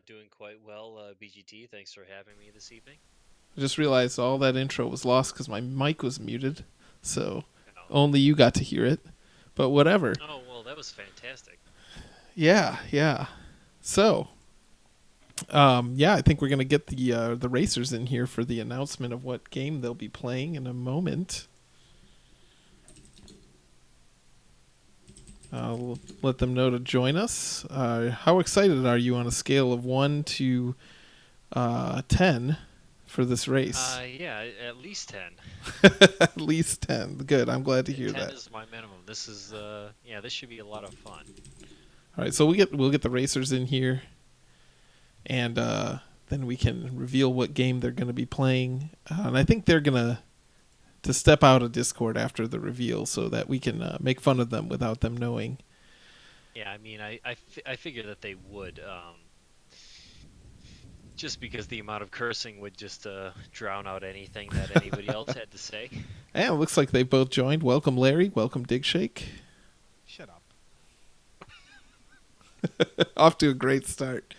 Doing quite well, BGT. Thanks for having me this evening. I just realized all that intro was lost because my mic was muted, so Oh, only you got to hear it. But whatever. oh well, that was fantastic. Yeah, yeah. So, yeah, I think we're gonna get the racers in here for the announcement of what game they'll be playing in a moment. I'll let them know to join us. How excited are you on a scale of 1 to 10 for this race? Yeah, at least 10. At least 10. Good. I'm glad to hear 10 that. is my minimum. Yeah, this should be a lot of fun. All right, so we'll get the racers in here, and then we can reveal what game they're going to be playing. And I think they're gonna to step out of Discord after the reveal so that we can make fun of them without them knowing. Yeah, I mean, I figure that they would, just because the amount of cursing would just drown out anything that anybody else had to say. And it looks like they both joined. Welcome, Larry. Welcome, Digshake. Shut up. Off to a great start.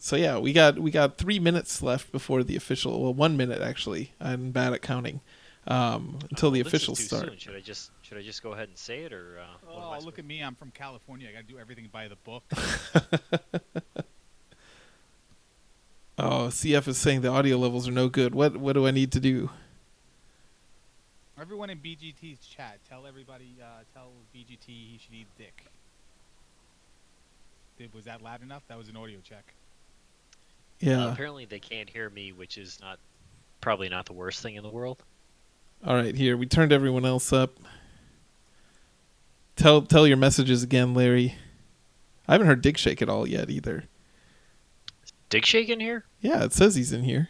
So yeah, we got 3 minutes left before the official. Well, 1 minute actually. I'm bad at counting. Until the Well, this is officials too start. soon. Should I just go ahead and say it, or what am I Oh, supposed look at me. I'm from California. I got to do everything by the book. Oh, CF is saying the audio levels are no good. What do I need to do? Everyone in BGT's chat, tell everybody, tell BGT he should eat dick. Was that loud enough? That was an audio check. Yeah. Apparently they can't hear me, which is not probably not the worst thing in the world. All right, here we turned everyone else up. Tell your messages again, Larry. I haven't heard Dick Shake at all yet either. Dick Shake in here? Yeah, it says he's in here.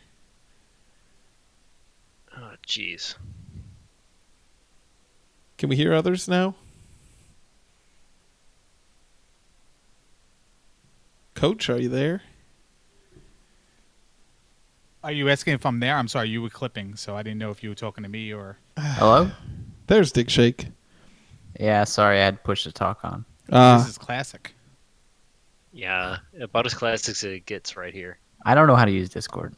Oh, jeez. Can we hear others now? Coach, are you there? Are you asking if I'm there? I'm sorry, you were clipping, so I didn't know if you were talking to me or... Hello? There's Dick Shake. Yeah, sorry, I had push to talk on. This is classic. Yeah, about as classic as it gets right here. I don't know how to use Discord.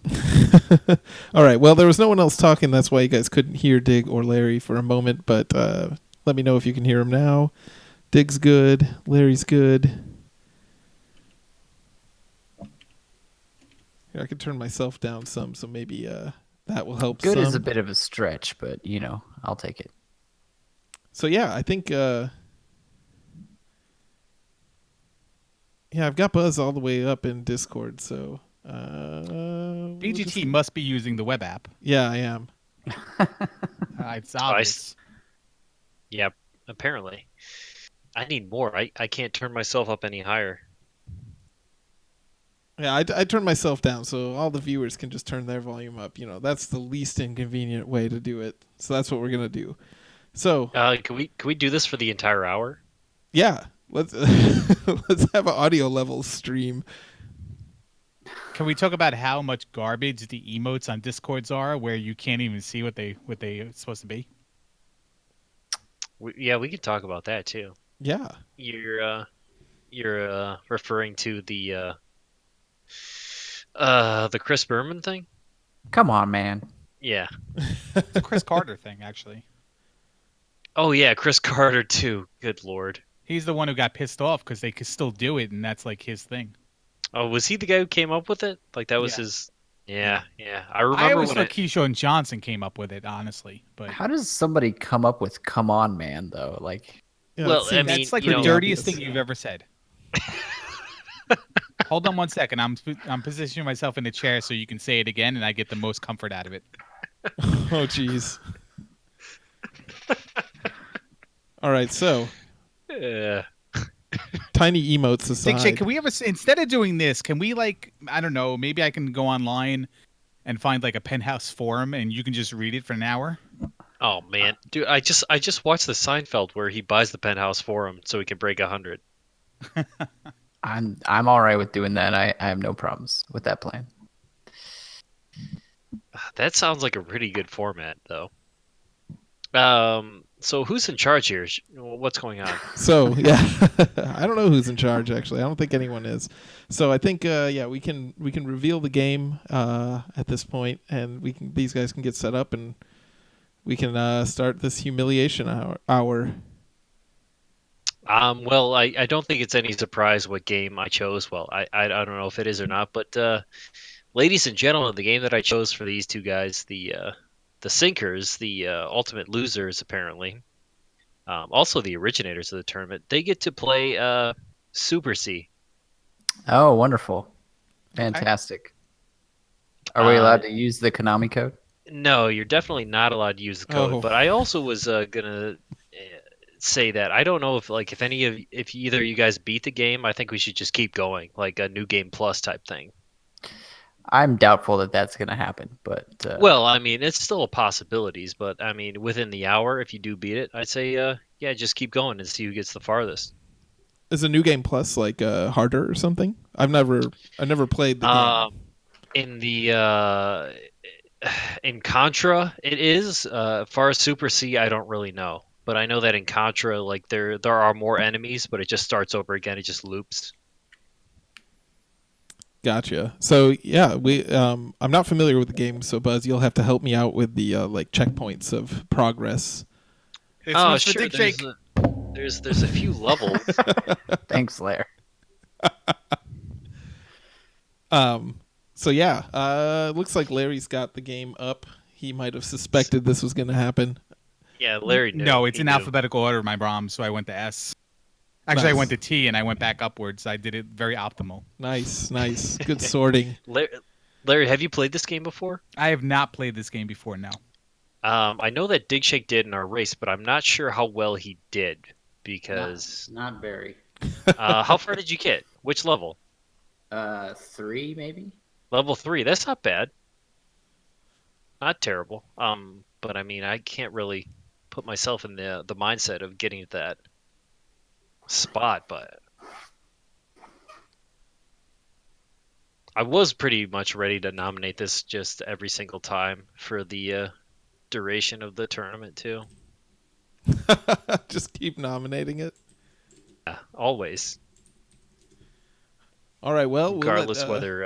All right. Well, there was no one else talking. That's why you guys couldn't hear Dig or Larry for a moment. But let me know if you can hear him now. Dig's good. Larry's good. Here, I could turn myself down some, so maybe that will help. Good some. is a bit of a stretch, but, I'll take it. So yeah, I think yeah, I've got Buzz all the way up in Discord. So BGT must be using the web app. Yeah, I am. It's obvious. Yeah, apparently. I need more. I can't turn myself up any higher. Yeah, I turned myself down so all the viewers can just turn their volume up. That's the least inconvenient way to do it. So that's what we're gonna do. So can we do this for the entire hour? yeah, let's let's have an audio level stream. Can we talk about how much garbage the emotes on Discords are, where you can't even see what they are supposed to be? We could talk about that too. Yeah. You're referring to the Chris Berman thing? Come on, man. Yeah. It's a Chris Carter thing, actually. Oh yeah, Chris Carter too. Good lord. He's the one who got pissed off because they could still do it, and that's like his thing. Oh, was he the guy who came up with it? Like that was Yeah. his. Yeah. I remember I always when thought Keyshawn Johnson came up with it, honestly. But How does somebody come up with "Come on, man"? Though, like, Yeah, Well, it seems- I mean, that's like you the know- dirtiest thing you've ever said. Hold on one second. I'm positioning myself in the chair so you can say it again, and I get the most comfort out of it. Oh jeez. All right, so tiny emotes aside. Dick Shake, can we ever, instead of doing this, can we I don't know, maybe I can go online and find like a Penthouse forum, and you can just read it for an hour? Oh man, dude, I just watched the Seinfeld where he buys the Penthouse Forum so he can break 100. I'm all right with doing that. I have no problems with that plan. That sounds like a pretty good format, though. So who's in charge here? What's going on? So yeah, I don't know who's in charge actually. I don't think anyone is. So I think yeah, we can reveal the game at this point, and these guys can get set up, and we can start this humiliation hour. Well, I don't think it's any surprise what game I chose. Well, I don't know if it is or not, but ladies and gentlemen, the game that I chose for these two guys, the sinkers, the ultimate losers, apparently, also the originators of the tournament, they get to play Super C. Oh, wonderful. Okay. Fantastic. Are we allowed Uh, to use the Konami code? no, you're definitely not allowed to use the code. Oh. But I also was gonna say that I don't know if either of you guys beat the game, I think we should just keep going, like a new game plus type thing. I'm doubtful that that's going to happen, but Well, I mean, it's still a possibilities, but I mean, within the hour, if you do beat it, I'd say, yeah, just keep going and see who gets the farthest. Is a new game plus like harder or something? I've never played the game. In the in Contra, it is. As far as Super C, I don't really know, but I know that in Contra, like there are more enemies, but it just starts over again. It just loops. Gotcha. So yeah, we I'm not familiar with the game, so Buzz, you'll have to help me out with the like checkpoints of progress. It's Oh, much for sure. Dick Shake. There's a few levels. thanks, Lair. So yeah, looks like Larry's got the game up. He might have suspected this was going to happen. Yeah, Larry knew. No, it's He in knew. alphabetical order, my Brom, so I went to S. Actually, I Nice. went to T and I went back upwards. I did it very optimal. Nice, good sorting. Larry, have you played this game before? I have not played this game before, no. I know that Dig Shake did in our race, but I'm not sure how well he did because Not very. how far did you get? Which level? 3 maybe. Level 3. That's not bad. Not terrible. But I mean, I can't really put myself in the mindset of getting to that spot, but I was pretty much ready to nominate this just every single time for the duration of the tournament too. Just keep nominating it. Yeah, always, All right. Well, regardless whether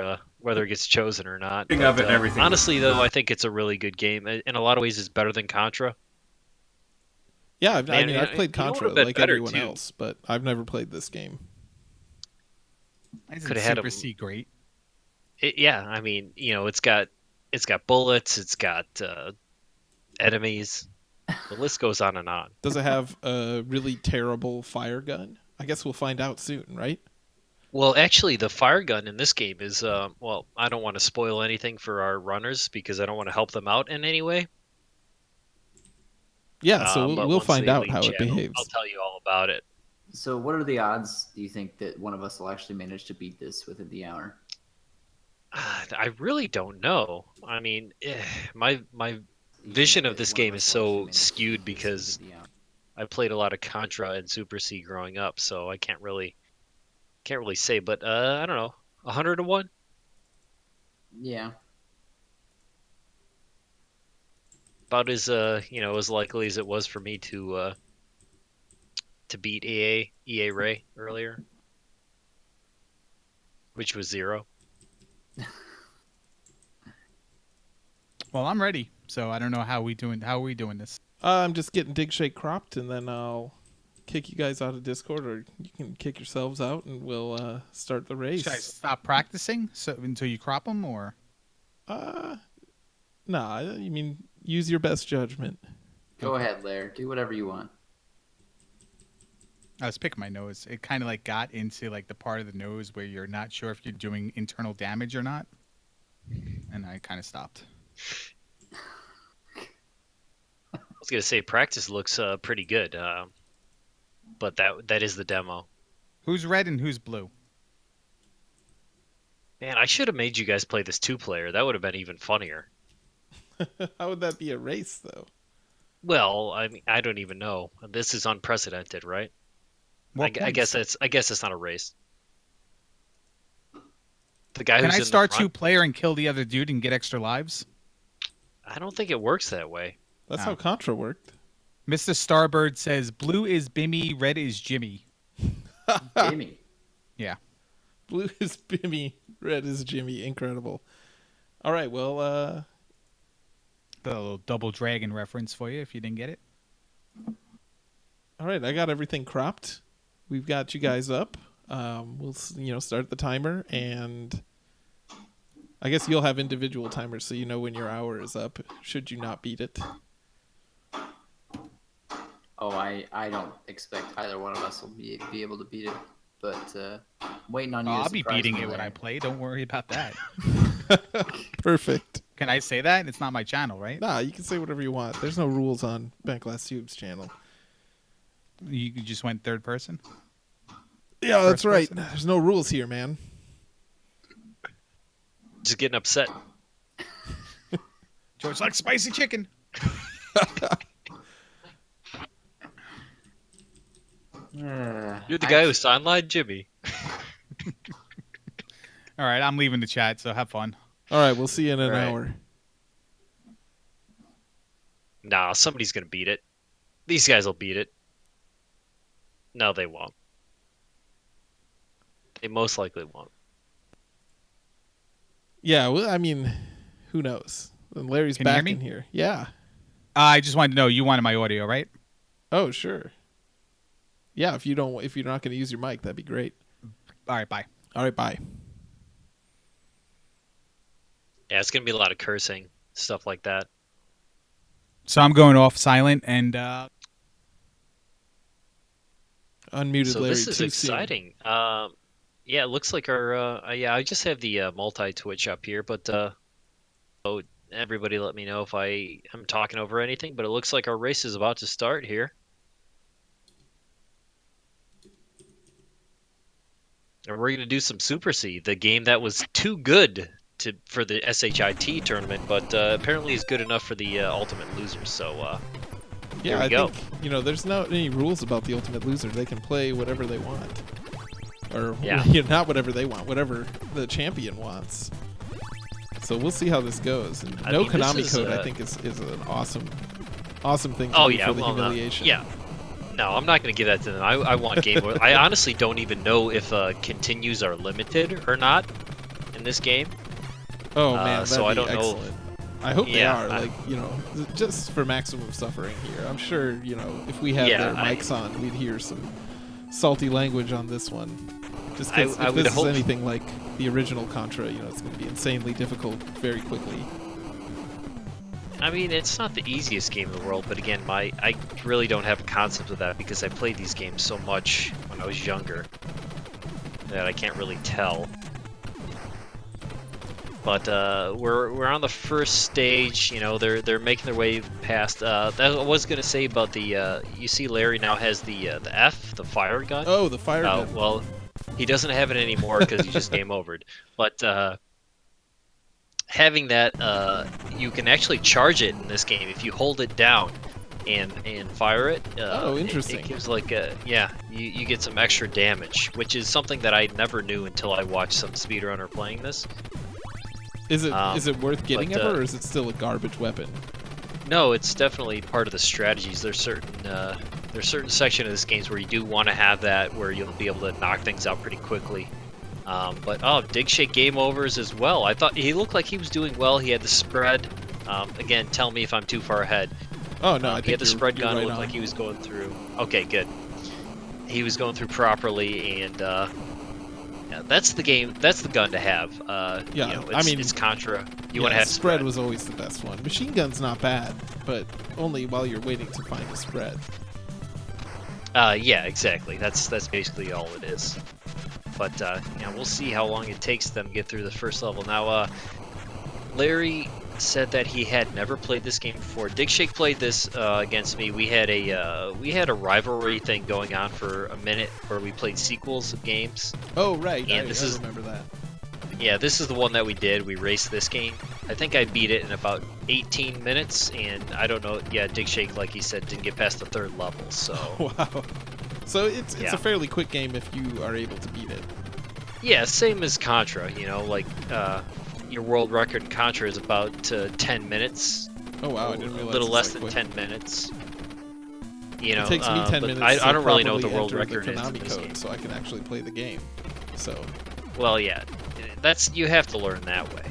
it gets chosen or not. Speaking of it, everything. Honestly, though, I think it's a really good game. In a lot of ways, it's better than Contra. yeah, Man, I've played you know what Contra would've been like better, everyone too? else, but I've never played this game. Isn't Coulda had Super him- C great? Yeah, I mean, it's got bullets, it's got enemies. The list goes on and on. Does it have a really terrible fire gun? I guess we'll find out soon, right? Well, actually, the fire gun in this game is well, I don't want to spoil anything for our runners because I don't want to help them out in any way. Yeah, so But we'll once find they out leave how it chat, I'll behaves. tell you all about it. So, what are the odds? Do you think that one of us will actually manage to beat this within the hour? I really don't know. I mean, my vision of this game is so skewed because I played a lot of Contra and Super C growing up, so I can't really say. But I don't know, 100 to 1. Yeah. About as as likely as it was for me to beat EA Ray earlier, which was 0. Well, I'm ready, so I don't know how are we doing this. I'm just getting Dig Shake cropped, and then I'll kick you guys out of Discord, or you can kick yourselves out, and we'll start the race. Should I stop practicing until you crop them, or? Nah, you mean use your best judgment. Go ahead, Lair. Do whatever you want. I was picking my nose. It kind of like got into like the part of the nose where you're not sure if you're doing internal damage or not, and I kind of stopped. I was gonna say practice looks pretty good, but that is the demo. Who's red and who's blue? Man, I should have made you guys play this 2-player. That would have been even funnier. How would that be a race, though? Well, I mean, I don't even know. This is unprecedented, right? I guess it's not a race. The guy Can who's I in the start front, 2-player and kill the other dude and get extra lives? I don't think it works that way. That's Oh. how Contra worked. Mr. Starbird says blue is Bimmy, red is Jimmy. Jamie. Yeah. Blue is Bimmy, red is Jimmy. Incredible. All right, well, The little double dragon reference for you if you didn't get it. all right, I got everything cropped. We've got you guys up. We'll start the timer, and I guess you'll have individual timers so you know when your hour is up. Should you not beat it? Oh, I don't expect either one of us will be able to beat it, but waiting on you. to I'll be surprise beating me it when there. I play. Don't worry about that. Perfect. Can I say that? It's not my channel, right? Nah, you can say whatever you want. There's no rules on Backlash Tube's channel. You just went third person? Yeah, that's First right. person? There's no rules here, man. Just getting upset. George likes spicy chicken. You're the guy who sidelined Jimmy. All right, I'm leaving the chat, so have fun. All right, we'll see you in an Right. hour. Nah, somebody's gonna beat it. These guys will beat it. No, they won't. They most likely won't. Yeah, well, I mean, who knows? And Larry's Can you hear back me? in here. Yeah. I just wanted to know, you wanted my audio, right? Oh, sure. Yeah, if you're not going to use your mic, that'd be great. All right, bye. All right, bye. Yeah, it's gonna be a lot of cursing, stuff like that. So I'm going off silent, and Unmuted So Larry this is too exciting. Yeah, it looks like our I just have the multi-twitch up here, but oh, everybody let me know if I am talking over anything, but it looks like our race is about to start here. And we're going to do some Super C, the game that was too good for the SHIT tournament, but apparently is good enough for the Ultimate Losers. So soon. here Yeah, we I go. think there's not any rules about the Ultimate Loser. They can play whatever they want, or Yeah. not whatever they want, whatever the champion wants. So we'll see how this goes. And I no mean, this Konami is, code, I think, is an awesome thing to Oh do yeah, for the well, no, humiliation. yeah. No, I'm not going to give that to them. I want game over. I honestly don't even know if continues are limited or not in this game. Oh man, that'd so be I don't know. excellent. I hope they Yeah, are. I- Like, just for maximum suffering here. I'm sure, if we had Yeah, their mics on, we'd hear some salty language on this one. Just because I if would this is hope- anything like the original Contra, it's going to be insanely difficult very quickly. I mean, it's not the easiest game in the world, but again, I really don't have a concept of that because I played these games so much when I was younger that I can't really tell. But we're on the first stage. They're making their way past. That I was gonna say about the. You see, Larry now has the F, the fire gun. Oh, the fire gun. Well, he doesn't have it anymore because he just game overed. But having that, you can actually charge it in this game if you hold it down and fire it. Oh, interesting. It gives like you get some extra damage, which is something that I never knew until I watched some speedrunner playing this. Is it worth getting but, ever, or is it still a garbage weapon? No, it's definitely part of the strategies. There's certain section of this games where you do want to have that, where you'll be able to knock things out pretty quickly. But Dig Shake game overs as well. I thought he looked like he was doing well. He had the spread. Again, tell me if I'm too far ahead. Oh no, I think He had the spread you're gun. right Looked on. like he was going through. Okay, good. He was going through properly, and yeah, that's the game. That's the gun to have. Yeah, it's, I mean, it's Contra. You Yeah, want to have spread was always the best one. Machine gun's not bad, but only while you're waiting to find a spread. Yeah, exactly. That's basically all it is. But we'll see how long it takes them to get through the first level. Now, Larry said that he had never played this game before. Dig Shake played this against me. We had a rivalry thing going on for a minute where we played sequels of games. Oh right, And I this is- remember that. Yeah, this is the one that we did. We raced this game. I think I beat it in about 18 minutes, and I don't know. Yeah, Dig Shake, like he said, didn't get past the third level. So Wow. So it's Yeah. a fairly quick game if you are able to beat it. yeah, same as Contra. Your world record in Contra is about 10 minutes. Oh wow, I a didn't realize little it's less that than quick. 10 minutes. You know, It takes me 10 but minutes. I to don't really know what the properly world enter record is in Konami this code, game. so I can actually play the game. So Well, yeah, that's you have to learn that way.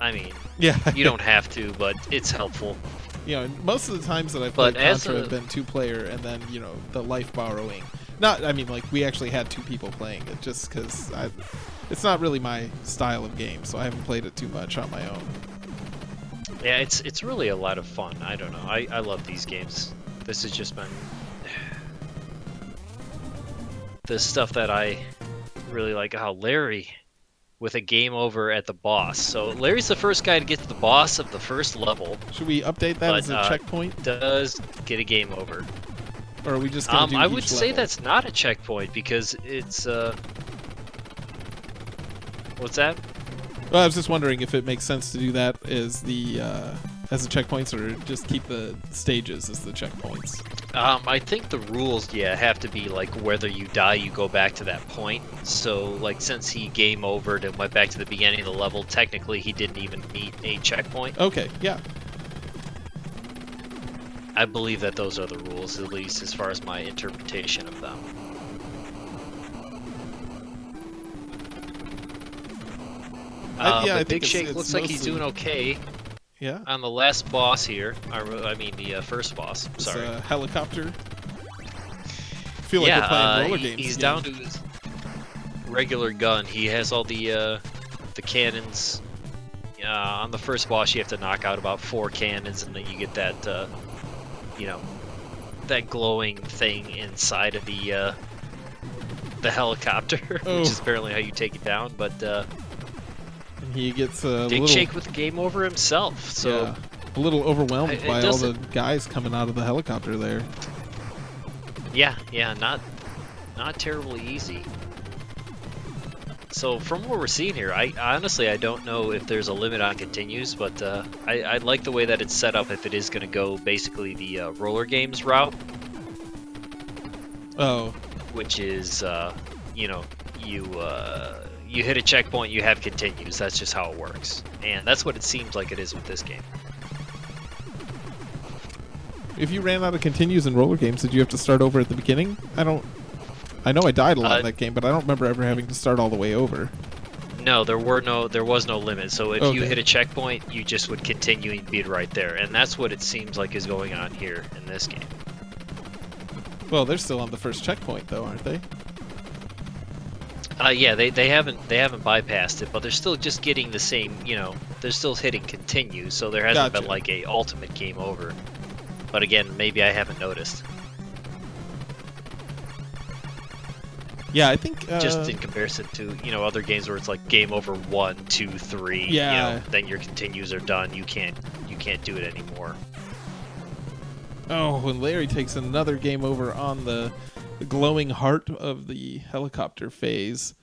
I mean, yeah, you don't have to, but it's helpful. you know, most of the times that I've But played as Contra a- have been 2-player, and then the life borrowing. Not, I mean, like we actually had 2 people playing it, just because it's not really my style of game, so I haven't played it too much on my own. Yeah, it's really a lot of fun. I don't know. I love these games. This has just been the stuff that I really like. How Larry with a game over at the boss. So Larry's the first guy to get to the boss of the first level. Should we update that But, as a checkpoint, Does get a game over. or are we just gonna do I each would say level? that's not a checkpoint because it's what's that? Well, I was just wondering if it makes sense to do that as the checkpoints, or just keep the stages as the checkpoints. I think the rules, have to be like whether you die, you go back to that point. So, like, since he game overed and went back to the beginning of the level, technically he didn't even meet a checkpoint. Okay, yeah. I believe that those are the rules, at least as far as my interpretation of them. I But think Big Shake it's looks like he's mostly- doing okay Yeah. on the last boss here. I mean, the first boss. It's Sorry. a helicopter. I feel like we're playing roller games. He's again. down to his regular gun. He has all the cannons. On the first boss, you have to knock out about 4 cannons, and then you get that, that glowing thing inside of the helicopter, Oh. which is apparently how you take it down. But And he gets a Big little, Shake with the game over himself. So yeah, a little overwhelmed It by all the doesn't- guys coming out of the helicopter there. yeah, not terribly easy. So from what we're seeing here, I honestly don't know if there's a limit on continues, but I like the way that it's set up if it is going to go basically the roller games route, Oh, which is you hit a checkpoint, you have continues. That's just how it works, and that's what it seems like it is with this game. if you ran out of continues in roller games, did you have to start over at the beginning? I know I died a lot in that game, but I don't remember ever having to start all the way over. No, there was no limit. So if you Okay. hit a checkpoint, you just would continue and beat right there, and that's what it seems like is going on here in this game. Well, they're still on the first checkpoint, though, aren't they? Yeah, they haven't bypassed it, but they're still just getting the same. They're still hitting continue, so there hasn't Gotcha. been like a ultimate game over. But again, maybe I haven't noticed. Yeah, I think Just in comparison to other games where it's like game over 1, 2, 3. Yeah. Then your continues are done. You can't do it anymore. Oh, when Larry takes another game over on the glowing heart of the helicopter phase.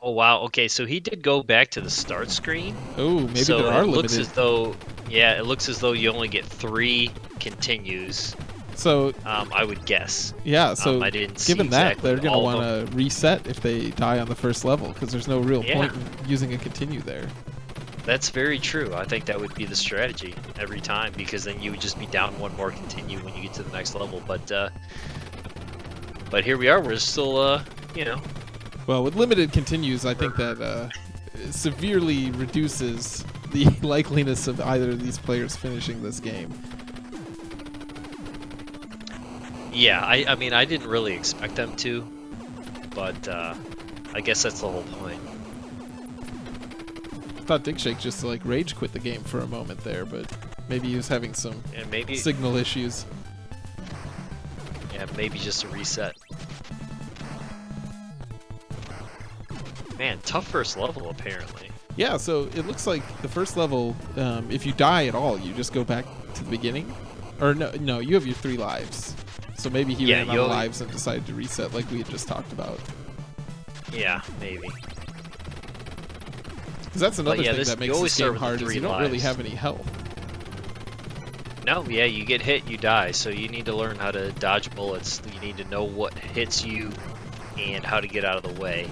Oh wow. Okay, so he did go back to the start screen. Oh, maybe So there are it looks limited. as though, it looks as though you only get 3 continues. So I would guess. yeah, so I didn't see given that, exactly they're going to all of want to reset if they die on the first level, because there's no real Yeah. point in using a continue there. That's very true. I think that would be the strategy every time, because then you would just be down 1 more continue when you get to the next level. But here we are. We're still, Well, with limited continues, I think that severely reduces the likeliness of either of these players finishing this game. Yeah. I mean, I didn't really expect them to, but I guess that's the whole point. I thought Dick Shake just like rage quit the game for a moment there, but maybe he was having some And maybe, signal issues. maybe just a reset. Man, tough first level apparently. Yeah, so it looks like the first level, if you die at all, you just go back to the beginning. Or no, you have your 3 lives. So maybe he Yeah, ran out you of only- lives and decided to reset like we had just talked about. Yeah, maybe. Because that's another yeah, thing this- that you makes always this start game with the hard is 3 you don't really lives. have any health. No, yeah, you get hit, you die. So you need to learn how to dodge bullets. You need to know what hits you and how to get out of the way.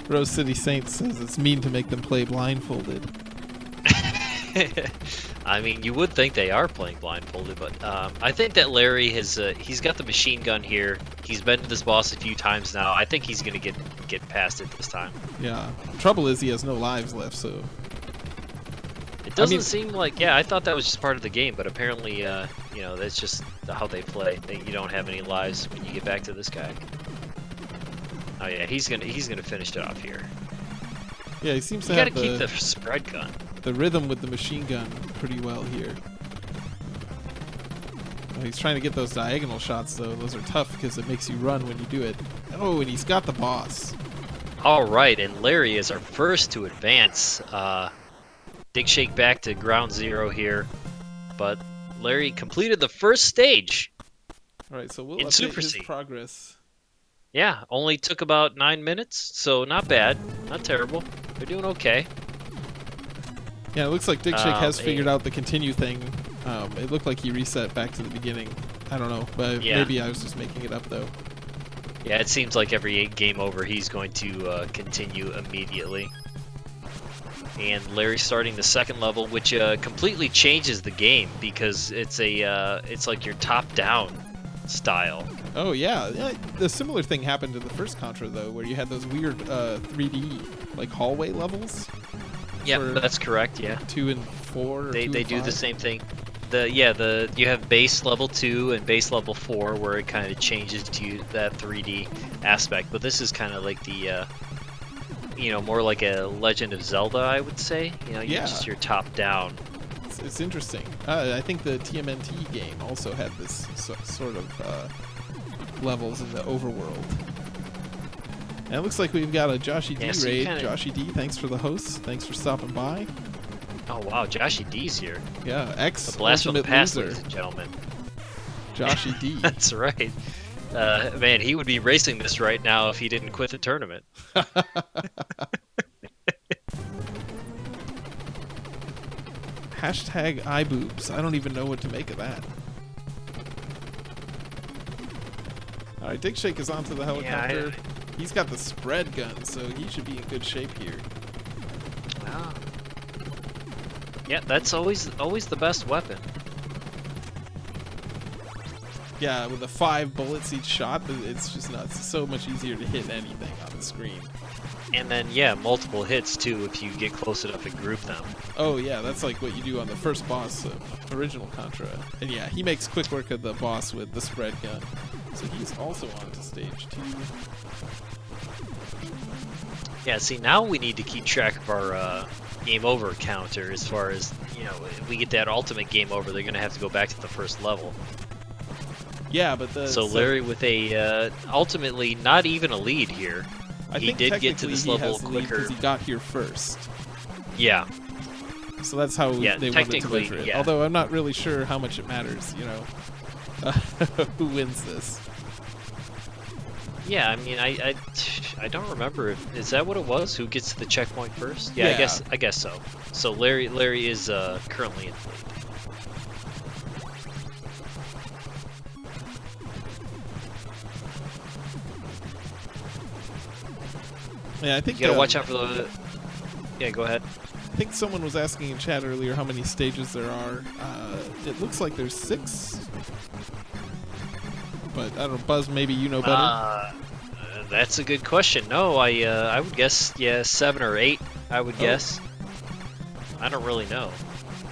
Rose City Saints says it's mean to make them play blindfolded. I mean, you would think they are playing blindfolded, but I think that Larry has he's got the machine gun here. He's been to this boss a few times now. I think he's gonna get past it this time. Yeah. Trouble is he has no lives left, so It doesn't seem like, yeah, I thought that was just part of the game, but apparently, you know, that's just how they play. You don't have any lives when you get back to this guy. Oh yeah, he's gonna finish it off here. yeah, he seems to You have gotta keep the spread gun. the rhythm with the machine gun pretty well here. Oh, he's trying to get those diagonal shots though. Those are tough because it makes you run when you do it. Oh, and he's got the boss. All right, and Larry is our first to advance. Dig Shake back to ground zero here, but Larry completed the first stage. All right, so we'll In update Super his C. progress. Yeah, only took about 9 minutes, so not bad, not terrible. They're doing okay. Yeah, it looks like Dig Shake has Hey. figured out the continue thing. It looked like he reset back to the beginning. I don't know, but Yeah. maybe I was just making it up though. Yeah, it seems like every game over, he's going to continue immediately. And Larry's starting the second level, which completely changes the game because it's like your top-down style. Oh yeah, the similar thing happened to the first Contra though, where you had those weird 3D like hallway levels. Yeah, for that's correct. Yeah, 2 and 4. Or they 2 they and do the 5. same thing. You have base level 2 and base level 4 where it kind of changes to that 3D aspect, but this is kind of like the more like a Legend of Zelda, I would say. You're Yeah. just your top down. It's interesting. I think the TMNT game also had this sort of levels in the overworld. And it looks like we've got a Joshy D Yeah, so you raid. kinda- Joshy D, thanks for the hosts. Thanks for stopping by. Oh wow, Joshy D's here. Yeah, The blast from the ultimate past, loser, ladies and gentlemen. Joshy D. That's right. Man, he would be racing this right now if he didn't quit the tournament. Hashtag iBoobs. I don't even know what to make of that. Alright, Dig Shake is onto the helicopter. He's got the spread gun, so he should be in good shape here. Wow. Yeah, that's always the best weapon. Yeah, with the 5 bullets each shot, it's just nuts. It's so much easier to hit anything on the screen. And then, yeah, multiple hits, too, if you get close enough and group them. Oh yeah, that's like what you do on the first boss of original Contra. And yeah, he makes quick work of the boss with the spread gun. So he's also on to stage 2. Yeah, see, now we need to keep track of our game over counter as far as, if we get that ultimate game over, they're going to have to go back to the first level. Yeah, but So Larry with a, ultimately, not even a lead here. I he think did get to this he level has the lead quicker. because he got here first. Yeah. So that's how Yeah, they wanted to technically, measure it. yeah. Although I'm not really sure how much it matters, who wins this. Yeah, I mean, I don't remember is that what it was? Who gets to the checkpoint first? Yeah, Yeah. I guess so. So Larry is currently in the lead. Yeah, I think You gotta watch out for the. Yeah, go ahead. I think someone was asking in chat earlier how many stages there are. It looks like there's 6. But I don't know, Buzz, maybe you know better. That's a good question. No, I would guess 7 or 8. I would guess. I don't really know.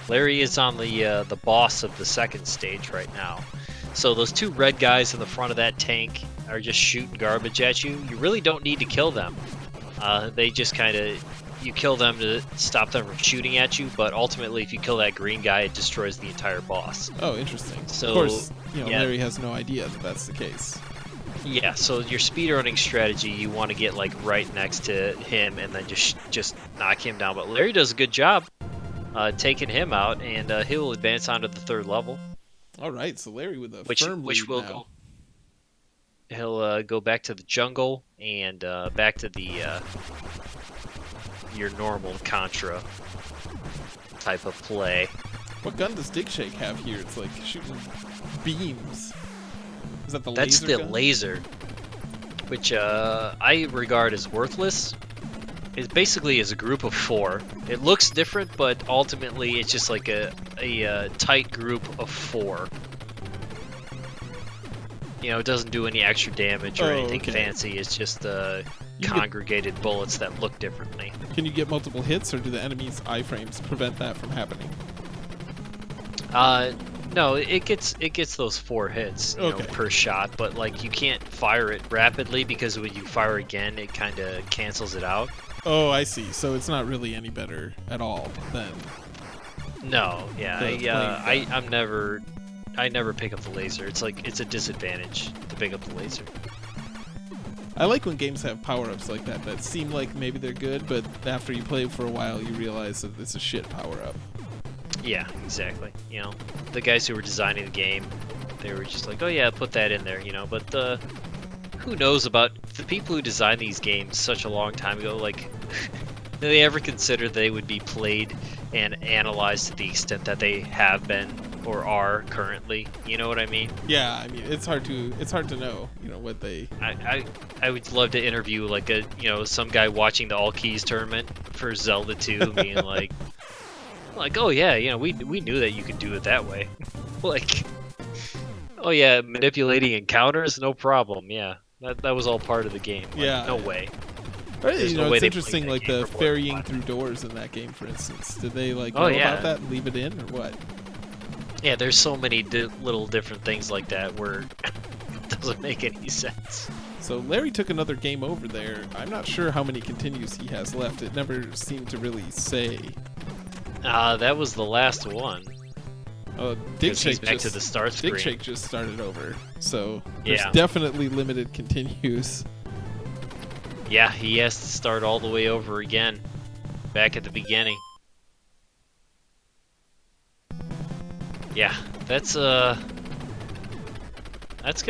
Larry is on the boss of the second stage right now. So those 2 red guys in the front of that tank are just shooting garbage at you. You really don't need to kill them. They just kind of, you kill them to stop them from shooting at you, but ultimately if you kill that green guy, it destroys the entire boss. Oh, interesting. So, of course, yeah. Larry has no idea that that's the case. Yeah, so your speedrunning strategy, you want to get like right next to him and then just knock him down. But Larry does a good job taking him out, and he'll advance onto the 3rd level. All right, so Larry with a Which firm lead will now. go. He'll go back to the jungle and back to the your normal Contra type of play. What gun does Dig Shake have here? It's like shooting beams. Is that the That's laser the gun? laser, which I regard as worthless. It basically is a group of 4. It looks different, but ultimately it's just like a tight group of 4. You know, it doesn't do any extra damage or anything fancy. It's just congregated bullets that look differently. Can you get multiple hits, or do the enemy's iframes prevent that from happening? No, it gets those 4 hits per shot, but like you can't fire it rapidly because when you fire again, it kind of cancels it out. Oh, I see. So it's not really any better at all then. No, yeah, I never pick up the laser. It's like it's a disadvantage to pick up the laser. I like when games have power-ups like that seem like maybe they're good, but after you play for a while, you realize that it's a shit power-up. Yeah, exactly. You know, the guys who were designing the game, they were just like, oh yeah, put that in there, you know. But who knows about the people who designed these games such a long time ago? Like, did they ever consider they would be played and analyzed to the extent that they have been or are currently? You know what I mean? Yeah, I mean it's hard to know, you know, what they. I would love to interview like some guy watching the All Keys tournament for Zelda 2, being like, oh yeah, you know, we knew that you could do it that way. Like, oh yeah, manipulating encounters, no problem. Yeah, that was all part of the game. Like, yeah, no way. Right, you know, no way it's they interesting, played like that the game ferrying through doors in that game, for instance. Did they know yeah. about that and leave it in, or what? Yeah, there's so many little different things like that where it doesn't make any sense. So Larry took another game over there. I'm not sure how many continues he has left. It never seemed to really say. That was the last one. Dig Shake back to the start screen. Dig Shake just started over, so there's Yeah. definitely limited continues. Yeah, he has to start all the way over again, back at the beginning. Yeah, that's gonna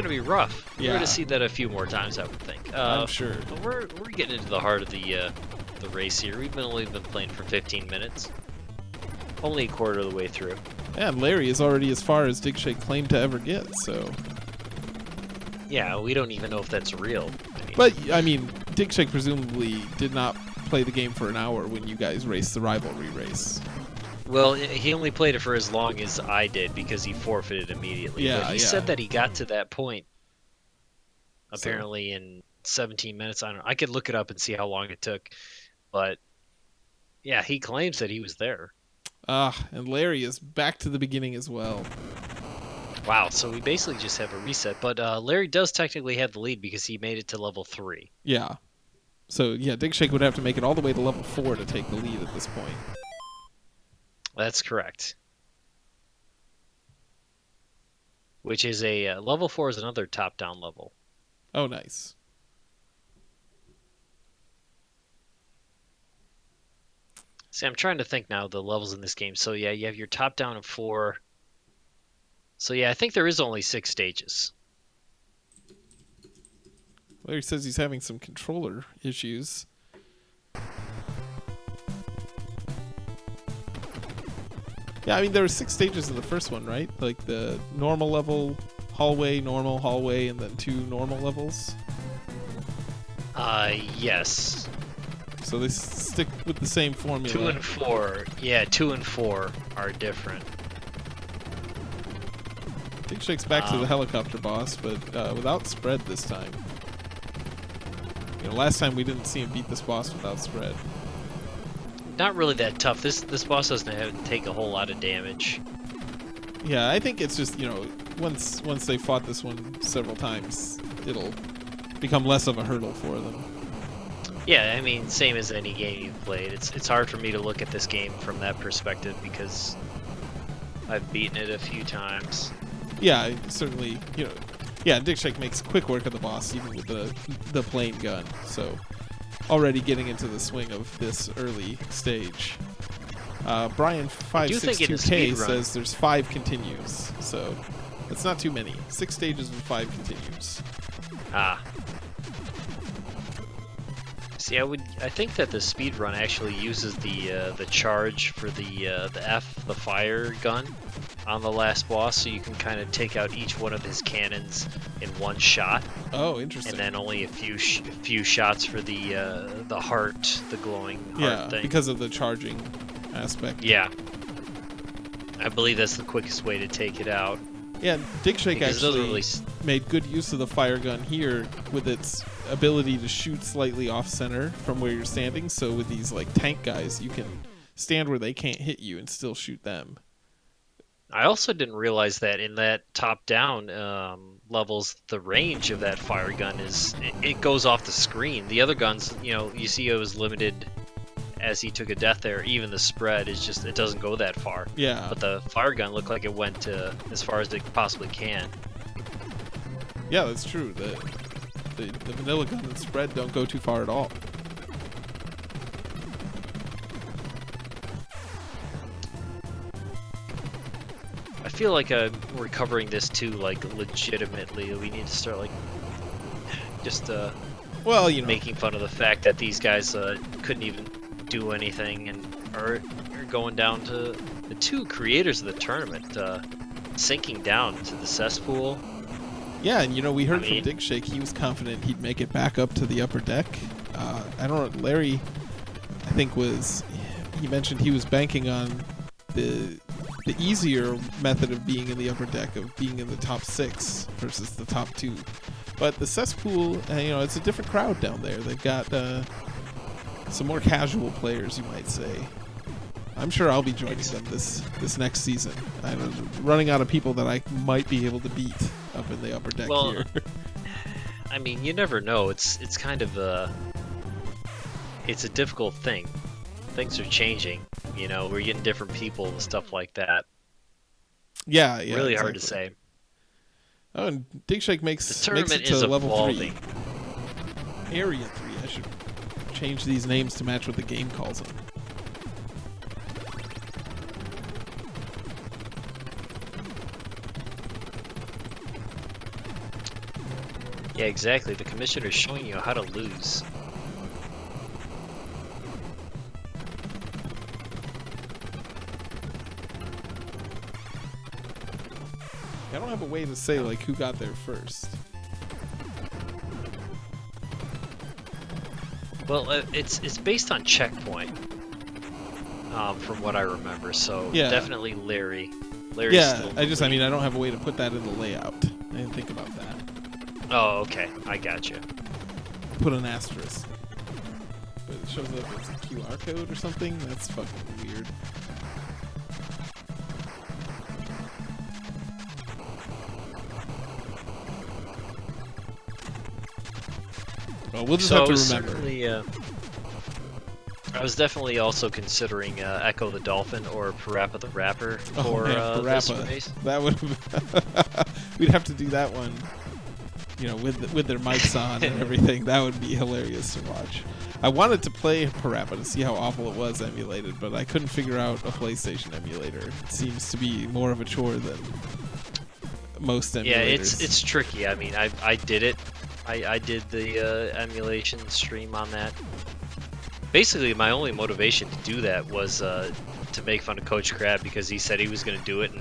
be rough. We're Yeah. gonna see that a few more times, I would think. I'm sure. But we're getting into the heart of the race here. We've only been playing for 15 minutes, only a quarter of the way through. And Larry is already as far as Dig Shake claimed to ever get. So, Yeah, we don't even know if that's real. but I mean, Dig Shake presumably did not play the game for an hour when you guys raced the rivalry race. Well, he only played it for as long as I did because he forfeited immediately. Yeah, but he yeah. said that he got to that point apparently in 17 minutes. I don't know. I could look it up and see how long it took. But yeah, he claims that he was there. And Larry is back to the beginning as well. Wow, so we basically just have a reset. But Larry does technically have the lead because he made it to level 3. Yeah. So yeah, Dig Shake would have to make it all the way to level 4 to take the lead at this point. That's correct. Which is level 4 is another top-down level. Oh, nice. See, I'm trying to think now the levels in this game. So yeah, you have your top-down of 4. So yeah, I think there is only 6 stages. Larry says he's having some controller issues. Yeah, I mean, there were 6 stages in the first one, right? Like the normal level, normal hallway, and then 2 normal levels. Yes. So they stick with the same formula. 2 and 4. Yeah, 2 and 4 are different. Dig Shake's back to the helicopter boss, but without spread this time. You know, last time we didn't see him beat this boss without spread. Not really that tough. This boss doesn't have to take a whole lot of damage. Yeah, I think it's just, you know, once they fought this one several times, it'll become less of a hurdle for them. Yeah, I mean, same as any game you've played. It's hard for me to look at this game from that perspective because I've beaten it a few times. Yeah, certainly, you know, yeah, Dig Shake makes quick work of the boss even with the plain gun. So already getting into the swing of this early stage. Brian 562K says there's 5 continues, so that's not too many. 6 stages and 5 continues. See, I think that the speed run actually uses the charge for the fire gun on the last boss, so you can kind of take out each one of his cannons in one shot, Oh, interesting. and then only a few shots for the heart, the glowing heart thing. because of the charging aspect. Yeah, I believe that's the quickest way to take it out. Yeah, Dig Shake Because it doesn't actually really made good use of the fire gun here with its ability to shoot slightly off center from where you're standing. So with these like tank guys, you can stand where they can't hit you and still shoot them. I also didn't realize that in that top-down levels, the range of that fire gun it goes off the screen. The other guns, you see it was limited as he took a death there. Even the spread is just, it doesn't go that far. Yeah. But the fire gun looked like it went as far as it possibly can. Yeah, that's true. The vanilla gun and spread don't go too far at all. I feel like we're covering this too, like, legitimately. We need to start, like, just Well, making fun of the fact that these guys couldn't even do anything and are going down to the two creators of the tournament sinking down to the cesspool. Yeah, and we heard I from mean- Dig Shake he was confident he'd make it back up to the upper deck. I don't know, Larry, I think he mentioned he was banking on the easier method of being in the upper deck, of being in the top 6 versus the top 2. But the cesspool, it's a different crowd down there. They've got some more casual players, you might say. I'm sure I'll be joining them this next season. I'm running out of people that I might be able to beat up in the upper deck Well, here. I mean, you never know. It's kind of it's a difficult thing. Things are changing. We're getting different people and stuff like that. yeah, Really hard to exactly. say. Oh, and Dig Shake makes The it tournament to is level evolving. 3. Area 3. I should change these names to match what the game calls them. Yeah, exactly. The commissioner's showing you how to lose. I don't have a way to say like who got there first. Well, it's based on checkpoint, from what I remember. So Yeah. definitely Larry. Larry's Yeah, still I mean, I don't have a way to put that in the layout. I didn't think about that. Oh, okay. I got you. Put an asterisk. But it shows up as a QR code or something? That's fucking weird. Well, we'll just have to remember. Certainly, I was definitely also considering Echo the Dolphin or Parappa the Rapper for man, this Parappa. race. That would we'd have to do that one, with their mics on and everything. That would be hilarious to watch. I wanted to play Parappa to see how awful it was emulated, but I couldn't figure out a PlayStation emulator. It seems to be more of a chore than most emulators. Yeah, it's tricky. I mean, I did it. I did the emulation stream on that. Basically, my only motivation to do that was to make fun of Coach Crab because he said he was going to do it and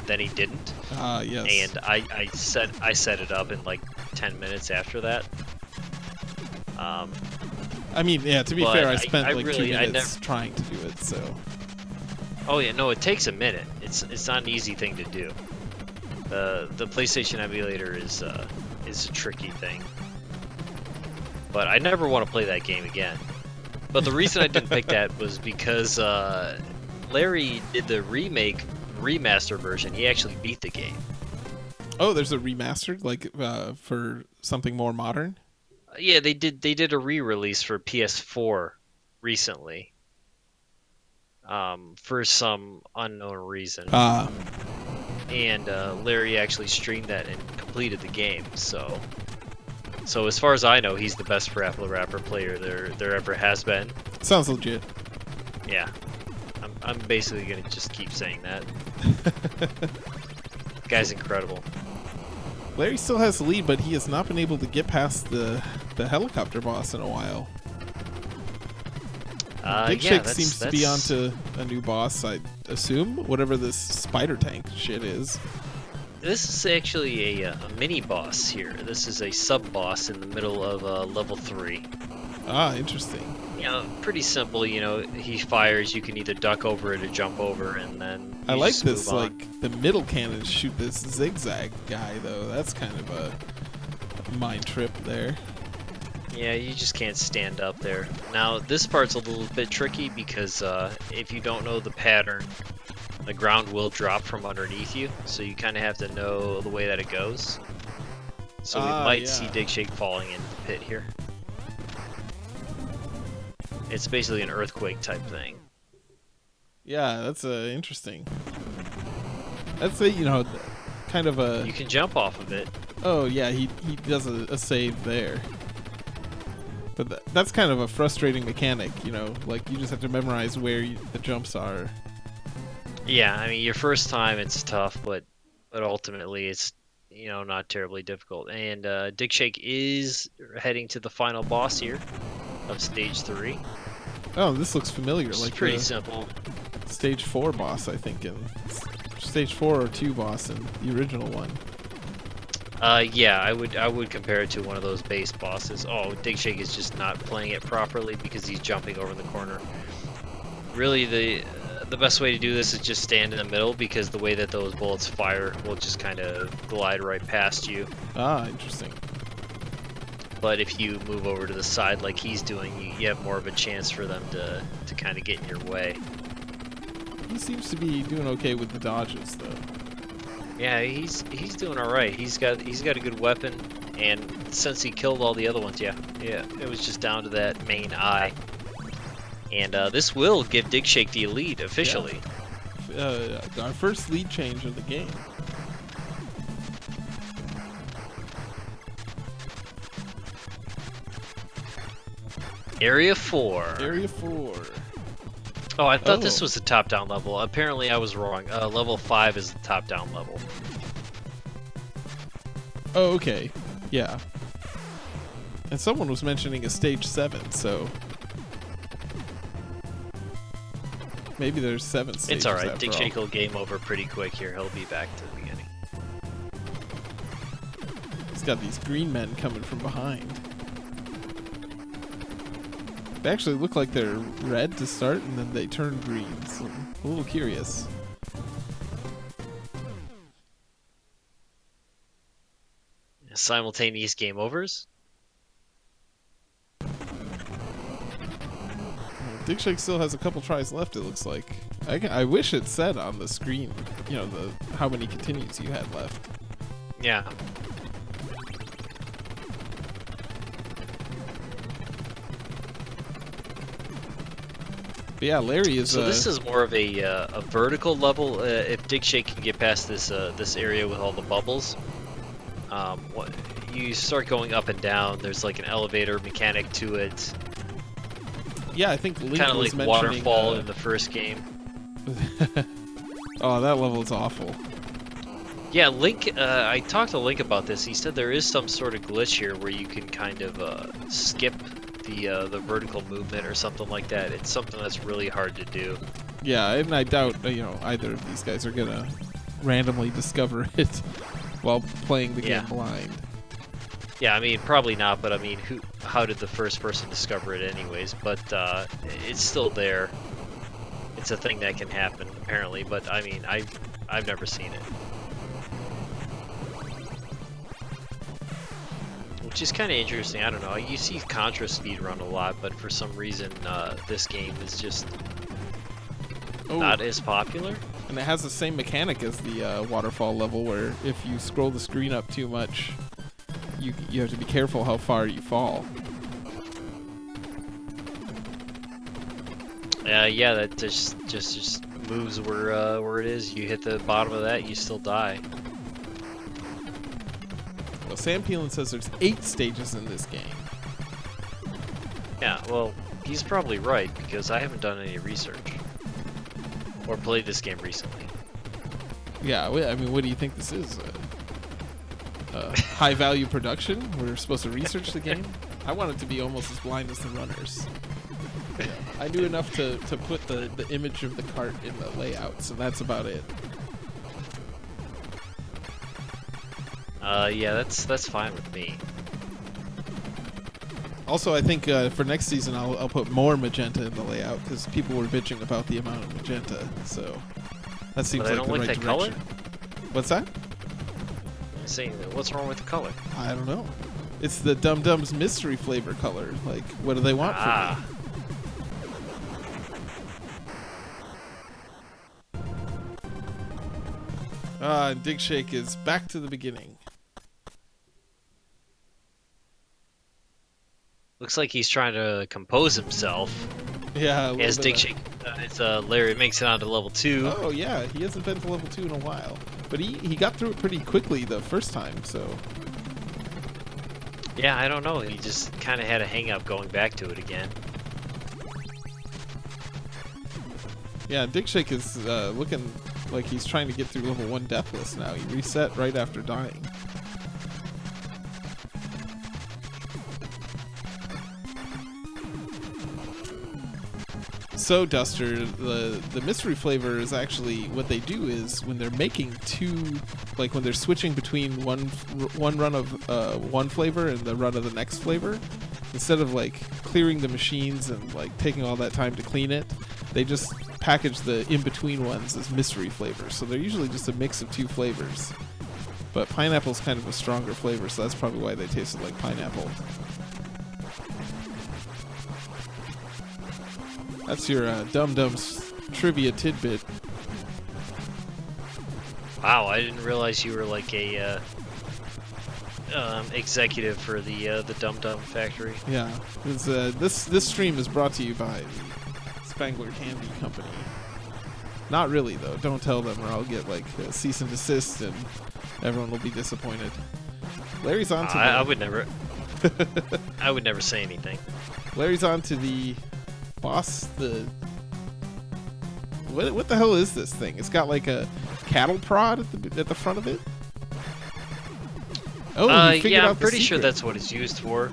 then he didn't. Yes. And I set it up in like 10 minutes after that. I mean, yeah, to be but fair, I spent I like really- 2 I minutes trying to do it, so. Oh yeah, no, it takes a minute. It's not an easy thing to do. The PlayStation emulator is a tricky thing. But I never want to play that game again. But the reason I didn't pick that was because Larry did the remaster version. He actually beat the game. Oh, there's a remastered, like, for something more modern? Yeah, they did a re-release for PS4 recently. For some unknown reason. And Larry actually streamed that and completed the game. So as far as I know, he's the best Parappa the Rapper player there ever has been. Sounds legit. Yeah, I'm basically gonna just keep saying that. Guy's incredible. Larry still has the lead, but he has not been able to get past the helicopter boss in a while. Big Yeah, Shake that's seems to be onto a new boss, I assume. Whatever this spider tank shit is. This is actually a mini boss here. This is a sub boss in the middle of level 3. Ah, interesting. You know, pretty simple. You know, he fires. You can either duck over it or jump over, and then I you like just this, move on. like, the middle cannons shoot this zigzag guy, though. That's kind of a mind trip there. Yeah, you just can't stand up there. Now, this part's a little bit tricky because if you don't know the pattern, the ground will drop from underneath you, so you kind of have to know the way that it goes. So we might see Dig Shake falling into the pit here. It's basically an earthquake type thing. Yeah, that's interesting. That's a, you know, kind of a... You can jump off of it. Oh, yeah, he does a save there. But that's kind of a frustrating mechanic, you know, like you just have to memorize where the jumps are. Yeah, I mean, your first time it's tough, but ultimately it's, you know, not terribly difficult. And Dig Shake is heading to the final boss here of stage 3. Oh, this looks familiar. It's like pretty simple. Stage 4 boss, I think, in stage 4 or 2 boss in the original one. Yeah, I would compare it to one of those base bosses. Oh, Dig Shake is just not playing it properly because he's jumping over the corner. Really, the best way to do this is just stand in the middle because the way that those bullets fire will just kind of glide right past you. Ah, interesting. But if you move over to the side like he's doing, you have more of a chance for them to kind of get in your way. He seems to be doing okay with the dodges, though. Yeah, he's doing all right. He's got a good weapon, and since he killed all the other ones, yeah, it was just down to that main eye. And this will give Dig Shake the lead officially. Yeah. Our first lead change of the game. Area 4. Area 4. Oh, I thought Oh. this was the top-down level. Apparently, I was wrong. Level 5 is the top-down level. Oh, okay. Yeah. And someone was mentioning a stage 7, so maybe there's 7 stages. It's all right. after Dig all. Shake will game over pretty quick here. He'll be back to the beginning. He's got these green men coming from behind. They actually look like they're red to start, and then they turn green. So I'm a little curious. Simultaneous game overs. Dig Shake still has a couple tries left, it looks like. I wish it said on the screen, you know, how many continues you had left. Yeah. But yeah, Larry is... So this is more of a vertical level. If Dig Shake can get past this area with all the bubbles, you start going up and down. There's like an elevator mechanic to it. Yeah, I think Link Kind of was like mentioning... Waterfall in the first game. Oh, that level is awful. Yeah, Link. I talked to Link about this. He said there is some sort of glitch here where you can kind of skip the vertical movement or something like that. It's something that's really hard to do. Yeah, and I doubt you know either of these guys are gonna randomly discover it while playing the game blind. Yeah, I mean probably not, but I mean, how did the first person discover it anyways? But it's still there. It's a thing that can happen apparently, but I mean I've never seen it. Which is kind of interesting. I don't know. You see Contra speedrun a lot, but for some reason this game is just not as popular. And it has the same mechanic as the waterfall level, where if you scroll the screen up too much, you have to be careful how far you fall. Yeah, that just moves where it is. You hit the bottom of that, you still die. Well, Sam Peelan says there's 8 stages in this game. Yeah, well, he's probably right because I haven't done any research or played this game recently. Yeah, I mean, what do you think this is? High-value production? We're supposed to research the game? I want it to be almost as blind as the runners. I knew enough to put the image of the cart in the layout, so that's about it. Yeah, that's fine with me. Also, I think for next season I'll put more magenta in the layout because people were bitching about the amount of magenta. So that seems But I like don't the like right that direction. color. What's that? I'm saying, what's wrong with the color? I don't know. It's the Dum Dum's mystery flavor color. Like, what do they want from Ah, me? And Dig Shake is back to the beginning. looks like he's trying to compose himself. Yeah, a little As bit Dig of- Shake, Larry makes it onto level 2. Oh yeah, he hasn't been to level 2 in a while, but he got through it pretty quickly the first time. So Yeah, I don't know. He just kind of had a hang up going back to it again. yeah, Dig Shake is looking like he's trying to get through level 1 deathless now. He reset right after dying. So Duster, the mystery flavor is actually what they do is when they're making two, like when they're switching between one run of one flavor and the run of the next flavor, instead of like clearing the machines and like taking all that time to clean it, they just package the in-between ones as mystery flavors. So they're usually just a mix of two flavors. But pineapple's kind of a stronger flavor, so that's probably why they tasted like pineapple. That's your Dum Dum's trivia tidbit. Wow, I didn't realize you were like a executive for the Dum Dum Factory. Yeah, this stream is brought to you by the Spangler Candy Company. Not really though. Don't tell them, or I'll get like a cease and desist, and everyone will be disappointed. Larry's on to I would never. I would never say anything. Larry's on to the boss. What the hell is this thing? It's got like a cattle prod at the front of it. Oh, he figured yeah, out I'm the pretty sure secret. that's what it's used for.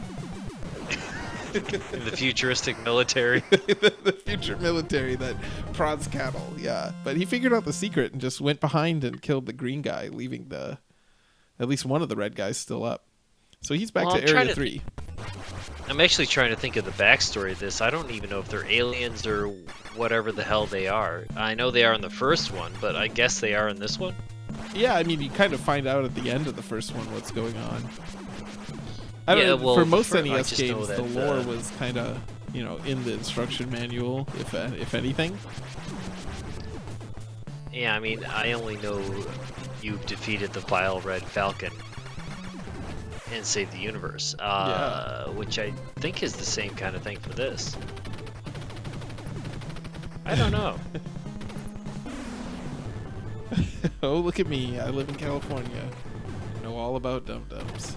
In the futuristic military. The future military that prods cattle, yeah. But he figured out the secret and just went behind and killed the green guy, leaving at least one of the red guys still up. So he's back Well, to I'm trying Area to 3. I'm actually trying to think of the backstory of this. I don't even know if they're aliens or whatever the hell they are. I know they are in the first one, but I guess they are in this one. Yeah, I mean, you kind of find out at the end of the first one what's going on. I don't Yeah, know, well, for most I NES just know games, the that, lore was kind of, in the instruction manual, if anything. Yeah, I mean, I only know you've defeated the Vile Red Falcon and saved the universe, which I think is the same kind of thing for this. I don't know. Oh, look at me. I live in California. I know all about dum-dums.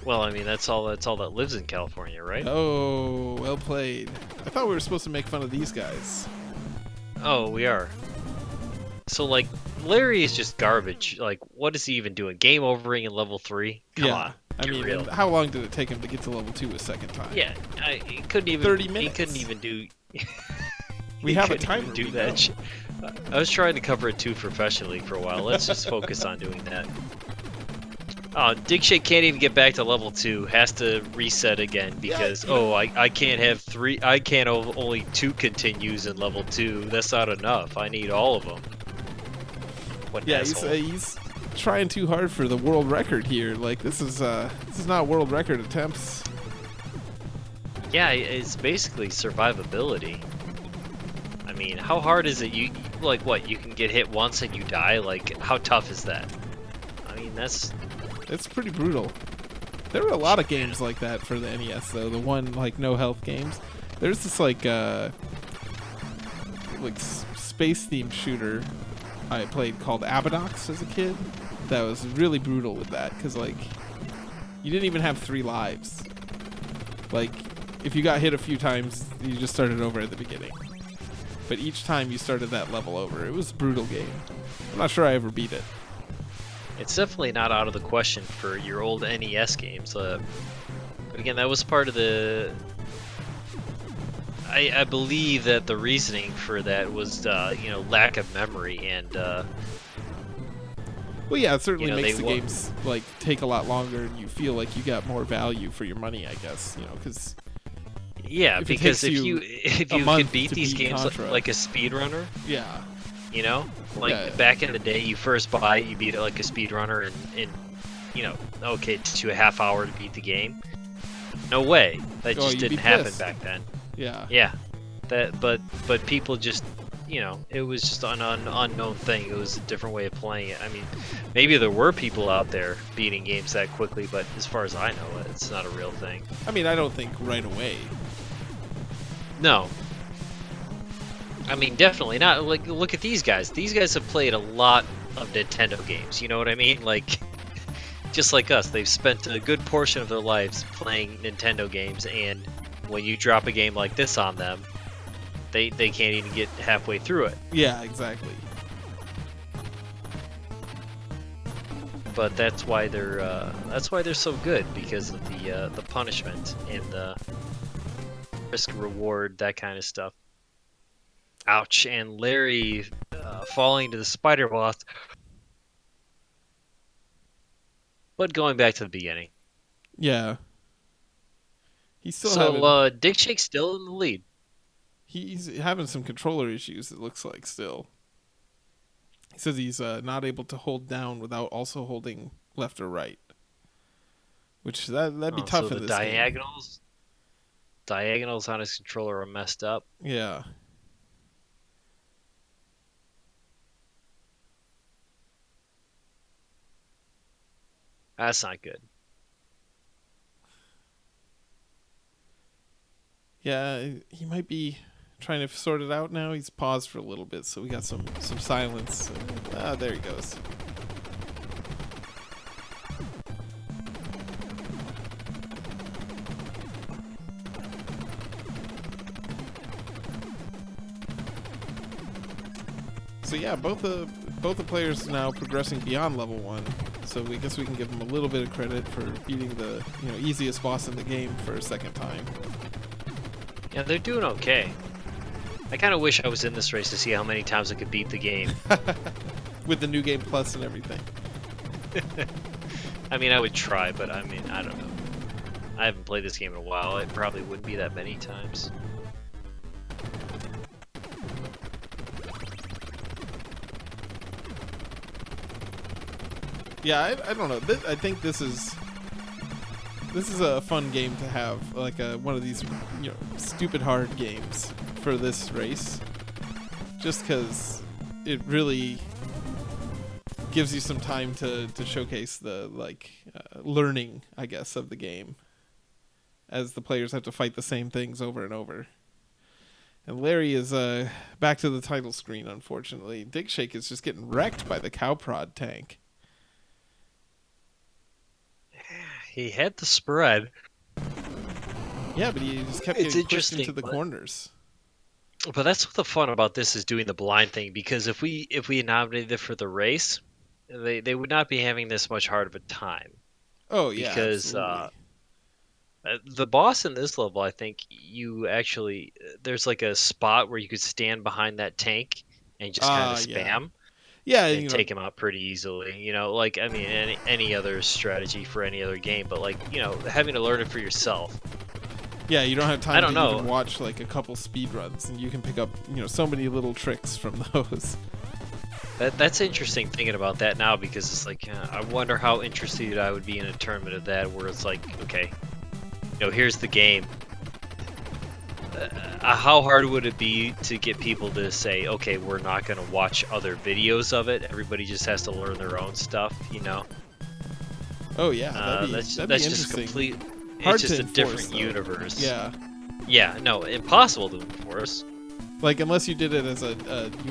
Well, I mean, that's all that lives in California, right? Oh, well played. I thought we were supposed to make fun of these guys. Oh, we are. So, like, Larry is just garbage. Like, what is he even doing? Game overing in level 3? Come on. I get mean, real. and how long did it take him to get to level 2 a second time? Yeah, he couldn't even. 30 He minutes. couldn't even do. We he have a couldn't timer. even do we that. know. shit. I was trying to cover it too professionally for a while. Let's just focus on doing that. Oh, Dig Shake can't even get back to level 2. Has to reset again because I can't have 3. I can't have only 2 continues in level 2. That's not enough. I need all of them. What an Yeah, asshole. he's trying too hard for the world record here. Like this is not world record attempts. Yeah, it's basically survivability. I mean, how hard is it? You like what? You can get hit once and you die. Like, how tough is that? I mean, It's pretty brutal. There were a lot of games like that for the NES though. The one like no health games. There's this like space themed shooter I played called Abadox as a kid. That was really brutal with that because like you didn't even have 3 lives. Like if you got hit a few times, you just started over at the beginning. But each time you started that level over. It was a brutal game. I'm not sure I ever beat it. it's definitely not out of the question for your old NES games. But again, that was part of the I believe that the reasoning for that was lack of memory and Well, yeah, it certainly they makes the games like take a lot longer, and you feel like you got more value for your money, I guess. Because yeah, if it because takes if you you a month could beat to these beat games Contra. like a speedrunner, yeah, like Yeah. back in the day, you first buy it, you beat it like a speedrunner, and okay, it takes you a half hour to beat the game. No way, that Oh, just you'd didn't be happen pissed. back then. yeah, Yeah, but people just it was just an unknown thing. It was a different way of playing it. I mean, maybe there were people out there beating games that quickly, but as far as I know, it's not a real thing. I mean, I don't think right away. No. I mean, definitely not. Like, look at these guys. These guys have played a lot of Nintendo games. You know what I mean? Like, just like us, they've spent a good portion of their lives playing Nintendo games, and when you drop a game like this on them, they can't even get halfway through it. Yeah, exactly. But that's why they're so good, because of the punishment and the risk reward, that kind of stuff. Ouch! And Larry falling to the spider boss. But going back to the beginning, Yeah, he's still so having Dick Shake's still in the lead. he's having some controller issues. It looks like still. He says he's not able to hold down without also holding left or right, which that'd be tough So in the this game. diagonals on his controller are messed up. Yeah. That's not good. Yeah, he might be trying to sort it out now. He's paused for a little bit, so we got some silence. Ah, there he goes. So yeah, both the players now progressing beyond level 1. So we guess we can give them a little bit of credit for beating the easiest boss in the game for a second time. Yeah, they're doing okay. I kind of wish I was in this race to see how many times I could beat the game. With the new game plus and everything. I mean, I would try, but I mean, I don't know. I haven't played this game in a while. It probably wouldn't be that many times. Yeah, I don't know. I think this is a fun game to have, like one of these stupid hard games for this race, just because it really gives you some time to showcase the learning, I guess, of the game, as the players have to fight the same things over and over. And Larry is back to the title screen, unfortunately. Dick Shake is just getting wrecked by the cow prod tank. He had the spread. Yeah, but he just kept It's getting pushed interesting, into the but- corners. But that's what the fun about this is, doing the blind thing, because if we nominated it for the race, they would not be having this much hard of a time. Oh yeah, Because, absolutely. The boss in this level, I think you actually, there's like a spot where you could stand behind that tank and just kind of spam. Yeah, And take him out pretty easily. Like, I mean, any other strategy for any other game, but like, having to learn it for yourself. yeah, you don't have time I don't to know. even watch like a couple speed runs, and you can pick up so many little tricks from those. That's interesting thinking about that now, because it's like, I wonder how interested I would be in a tournament of that, where it's like, okay, here's the game. How hard would it be to get people to say, okay, we're not going to watch other videos of it. Everybody just has to learn their own stuff, Oh yeah, that'd be that's interesting. just complete. Hard It's just to a enforce, different though. universe. Yeah, Yeah, no, impossible to enforce. like unless you did it as a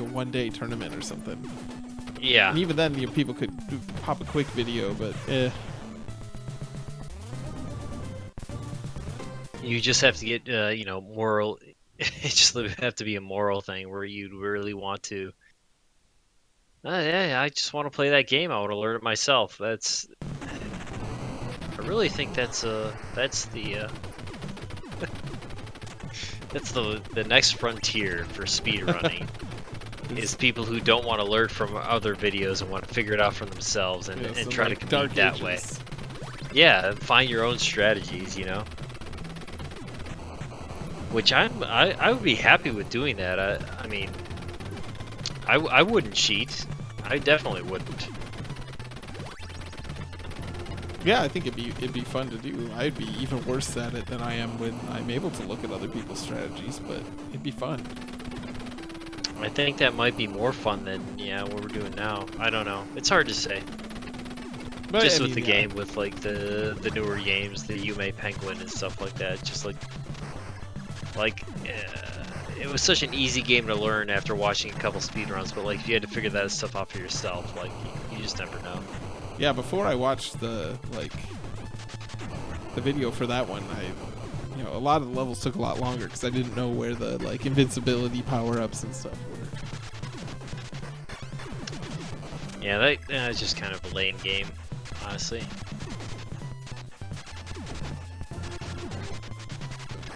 one-day tournament or something. Yeah. And even then, people could pop a quick video, but You just have to get, moral. It just have to be a moral thing where you'd really want to. Yeah, I just want to play that game. I want to learn it myself. I really think that's the. That's the next frontier for speedrunning. Is people who don't want to learn from other videos and want to figure it out for themselves and, Yeah, and some, try like, to Dark compete that way. Ages. Yeah, find your own strategies, you know. Which I would be happy with doing that. I mean, I wouldn't cheat. I definitely wouldn't. Yeah, I think it'd be fun to do. I'd be even worse at it than I am when I'm able to look at other people's strategies, but it'd be fun. I think that might be more fun than what we're doing now. I don't know. It's hard to say. But Just I with mean, the yeah. game, with like the newer games, the Yume Penguin and stuff like that. Just it was such an easy game to learn after watching a couple speedruns. But like if you had to figure that stuff out for yourself, like you just never know. Yeah, before I watched the video for that one, a lot of the levels took a lot longer because I didn't know where the like invincibility power-ups and stuff were. Yeah, that's just kind of a lame game, honestly.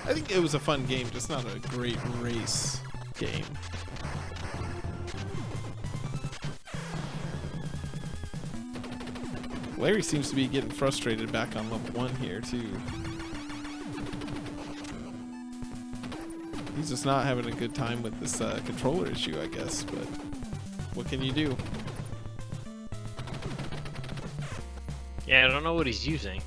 I think it was a fun game, just not a great race game. Larry seems to be getting frustrated back on level 1 here, too. He's just not having a good time with this controller issue, I guess, but what can you do? Yeah, I don't know what he's using.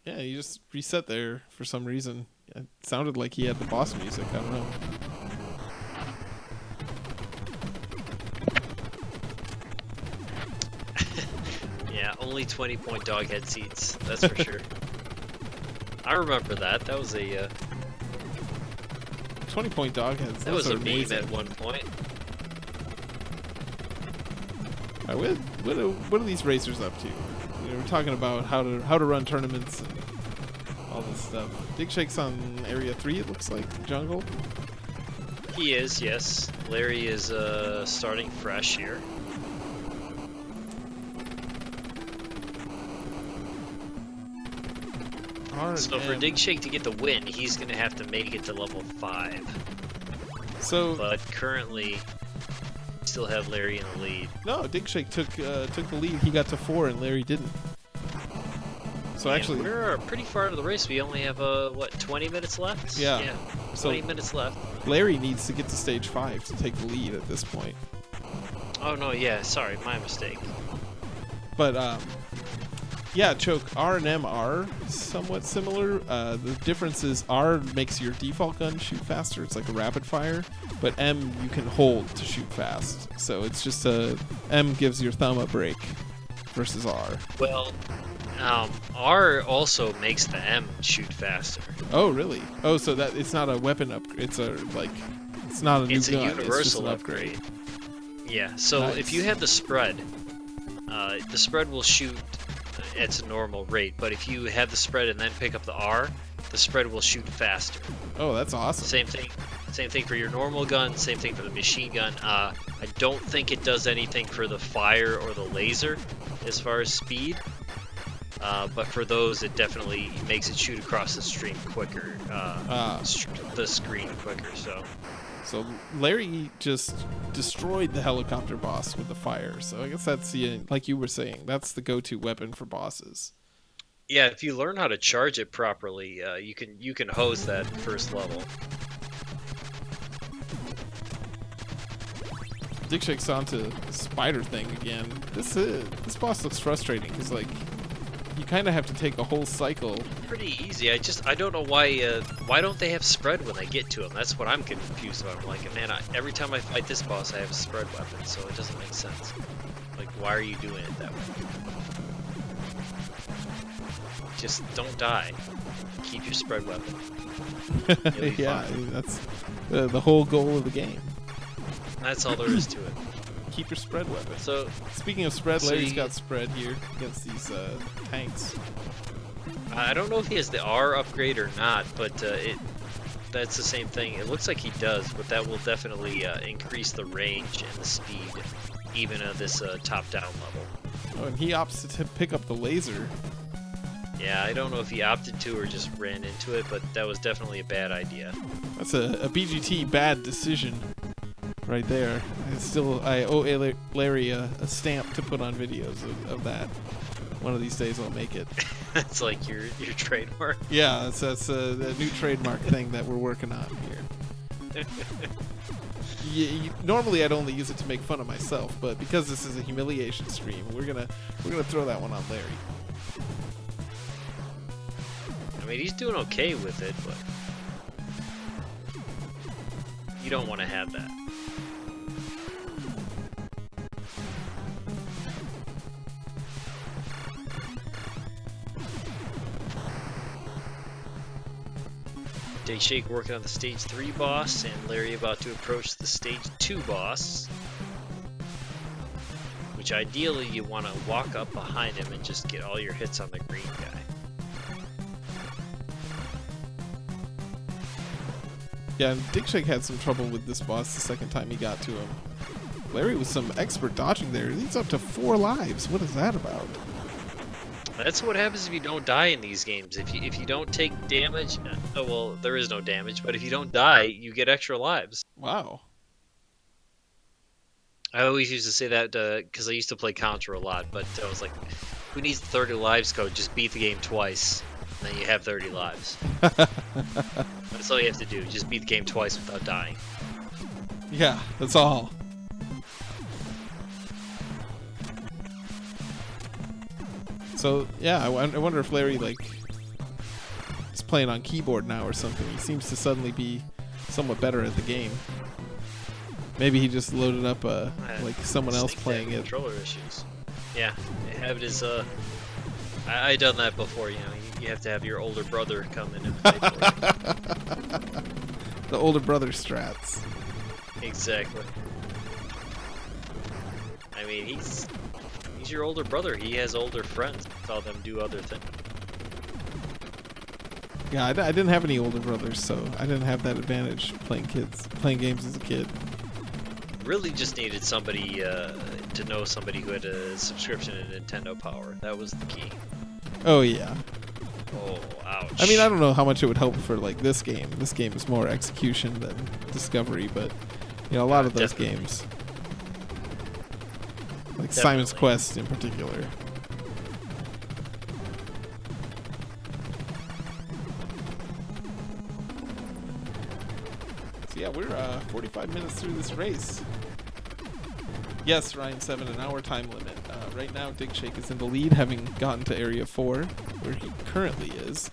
Yeah, he just reset there for some reason. It sounded like he had the boss music, I don't know. Yeah, only 20-point doghead seats. That's for sure. I remember that. That was a 20-point dog heads. that was a amazing. meme at one point. What are these racers up to? We're talking about how to run tournaments and all this stuff. Dig Shake's on area 3. It looks like jungle. He is, yes. Larry is starting fresh here. So for Dig Shake to get the win, he's gonna have to make it to level 5. So, But currently, we still have Larry in the lead. no, Dig Shake took the lead. He got to 4, and Larry didn't. So And actually, we're pretty far into the race. We only have 20 minutes left? Yeah. 20 So- minutes left. Larry needs to get to stage 5 to take the lead at this point. Oh no, yeah, sorry, my mistake. But yeah, Choke, R and M are somewhat similar. The difference is R makes your default gun shoot faster. It's like a rapid fire. But M you can hold to shoot fast. So it's just M gives your thumb a break versus R. Well, R also makes the M shoot faster. Oh really? Oh, so that it's not a weapon upgrade. It's not a new It's a gun. It's just universal an upgrade. Yeah, so Nice. if you have the spread will shoot at its normal rate, but if you have the spread and then pick up the R, the spread will shoot faster. Oh, that's awesome. Same thing for your normal gun, same thing for the machine gun. I don't think it does anything for the fire or the laser as far as speed. But for those, it definitely makes it shoot across the stream quicker, the screen quicker. So Larry just destroyed the helicopter boss with the fire. So I guess that's like you were saying, that's the go-to weapon for bosses. Yeah, if you learn how to charge it properly, you can hose that first level. Dig Shake's onto the spider thing again. This boss looks frustrating because like you kind of have to take a whole cycle. Pretty easy. I don't know why don't they have spread when they get to him? That's what I'm confused about. I'm like, man, every time I fight this boss, I have a spread weapon, so it doesn't make sense. Like, why are you doing it that way? Just don't die. Keep your spread weapon. You'll be Yeah, fine. that's the whole goal of the game. That's all there is to it. Keep your spread weapon. So Speaking of spread, So Larry's you- got spread here against these tanks. I don't know if he has the R upgrade or not, but that's the same thing. It looks like he does, but that will definitely increase the range and the speed, even at this top-down level. Oh, and he opts to pick up the laser. Yeah, I don't know if he opted to or just ran into it, but that was definitely a bad idea. That's a BGT bad decision right there. I owe Larry a stamp to put on videos of that. One of these days I'll make it. That's like your trademark. Yeah, that's a new trademark thing that we're working on here. Normally I'd only use it to make fun of myself, but because this is a humiliation stream, we're gonna throw that one on Larry. I mean, he's doing okay with it, but you don't want to have that. Day Shake working on the stage 3 boss, and Larry about to approach the stage 2 boss. Which ideally you want to walk up behind him and just get all your hits on the green guy. Yeah, and Dick Shake had some trouble with this boss the second time he got to him. Larry was some expert dodging there. He's up to 4 lives. What is that about? That's what happens if you don't die in these games. If you don't take damage, oh well, there is no damage, but if you don't die, you get extra lives. Wow. I always used to say that because I used to play Contra a lot, but I was like, who needs the 30 lives code? Just beat the game twice, and then you have 30 lives. That's all you have to do. Just beat the game twice without dying. Yeah, that's all. So yeah, I wonder if Larry is playing on keyboard now or something. He seems to suddenly be somewhat better at the game. Maybe he just loaded up like someone else playing it. Controller issues. Yeah, have it as I done that before. You know, you have to have your older brother come in and play for you. The older brother strats. Exactly. I mean, he's your older brother. He has older friends. Tell them do other things. Yeah, I didn't have any older brothers, so I didn't have that advantage playing games as a kid. Really just needed somebody to know somebody who had a subscription to Nintendo Power. That was the key. Oh yeah. Oh, ouch. I mean, I don't know how much it would help for like this game. This game is more execution than discovery, but you know, a lot of those definitely. games, like Definitely. Simon's Quest in particular. So yeah, we're 45 minutes through this race. Yes, Ryan7, an hour time limit. Right now, Dig Shake is in the lead, having gotten to Area 4, where he currently is.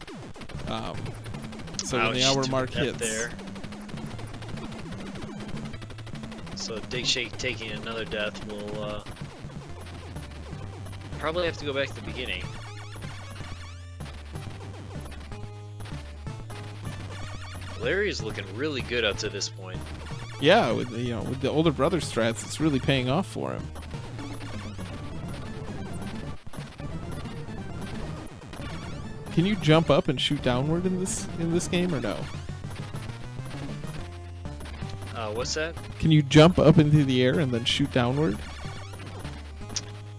So when the Ouch, hour took mark that hits... there. So Dig Shake taking another death will probably have to go back to the beginning. Larry is looking really good up to this point. Yeah, with the older brother strats, it's really paying off for him. Can you jump up and shoot downward in this game or no? What's that? Can you jump up into the air and then shoot downward?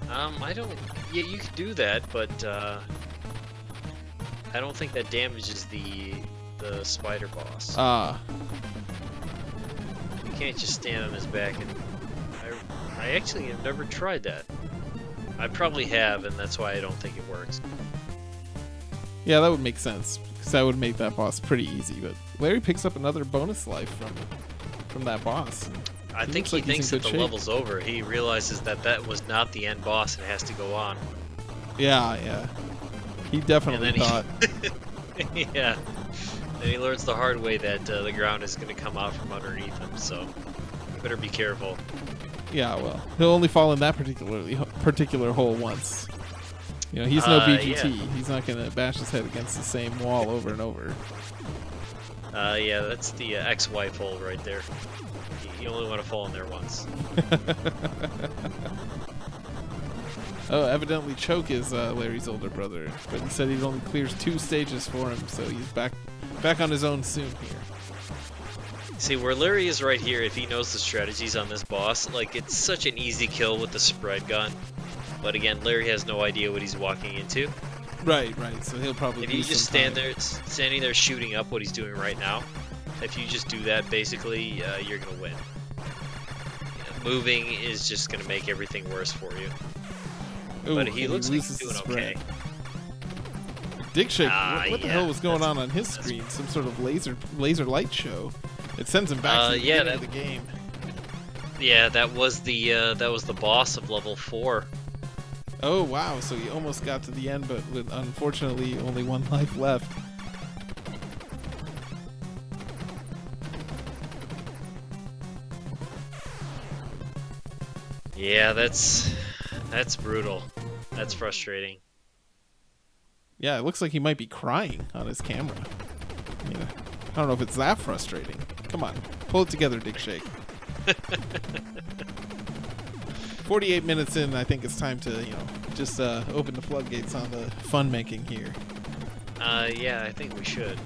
I don't. Yeah, you can do that, but I don't think that damages the spider boss. Ah, You can't just stand on his back and. I actually have never tried that. I probably have, and that's why I don't think it works. yeah, that would make sense because that would make that boss pretty easy. But Larry picks up another bonus life from that boss. I think looks he like he's in thinks that good the shape. level's over. He realizes that was not the end boss and has to go on. Yeah. He definitely And then thought. Yeah. And he learns the hard way that the ground is going to come out from underneath him, so you better be careful. Yeah, well, he'll only fall in that particular hole once. You know, he's no BGT. Yeah. He's not gonna bash his head against the same wall over and over. Yeah, that's the ex-wife hole right there. You only want to fall in there once. Oh, evidently Choke is Larry's older brother, but he said he only clears 2 stages for him, so he's back on his own soon here. See, where Larry is right here, if he knows the strategies on this boss, like, it's such an easy kill with the spread gun. But again, Larry has no idea what he's walking into. Right. So he'll probably. If you lose just some time. standing there shooting up what he's doing right now, if you just do that, basically, you're gonna win. Moving is just gonna make everything worse for you. Ooh, But he and looks like loses he's the doing spread. okay. Dig Shake, Ah, what the yeah, hell was going that's- on his screen? Some sort of laser light show. It sends him back to the yeah, beginning of the game. Yeah, that was the boss of level 4. Oh wow! So he almost got to the end, but with unfortunately only one life left. Yeah, that's brutal. That's frustrating. Yeah, it looks like he might be crying on his camera. I mean, I don't know if it's that frustrating. Come on, pull it together, Dig Shake. 48 minutes in, I think it's time to, just open the floodgates on the fun making here. Yeah, I think we should.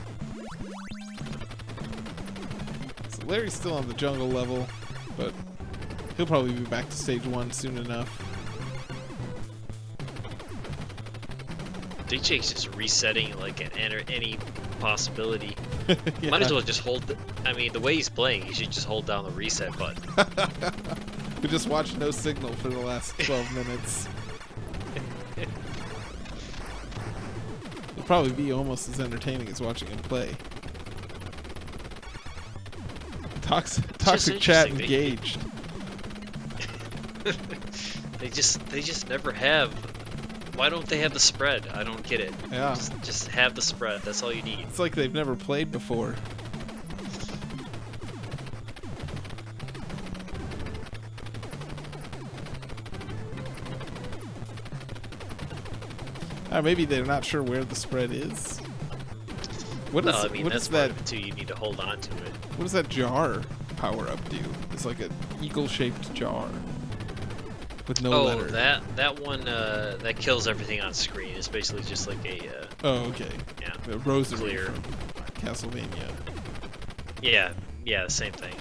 So Larry's still on the jungle level, but he'll probably be back to stage 1 soon enough. DJ's just resetting like any possibility. Yeah. Might as well just hold. I mean, the way he's playing, he should just hold down the reset button. We just watched no signal for the last 12 minutes. It'll probably be almost as entertaining as watching him play. Toxic chat interesting. engaged. They just never have. Why don't they have the spread? I don't get it. Yeah. Just have the spread. That's all you need. It's like they've never played before. Maybe they're not sure where the spread is. What No, I mean what that's is part that? of it too. You need to hold on to it. What does that jar power up do? It's like an eagle-shaped jar with no Oh, letter. that one that kills everything on screen. It's basically just like a Oh, okay. yeah, The rosary clear. from Castlevania. yeah, same thing.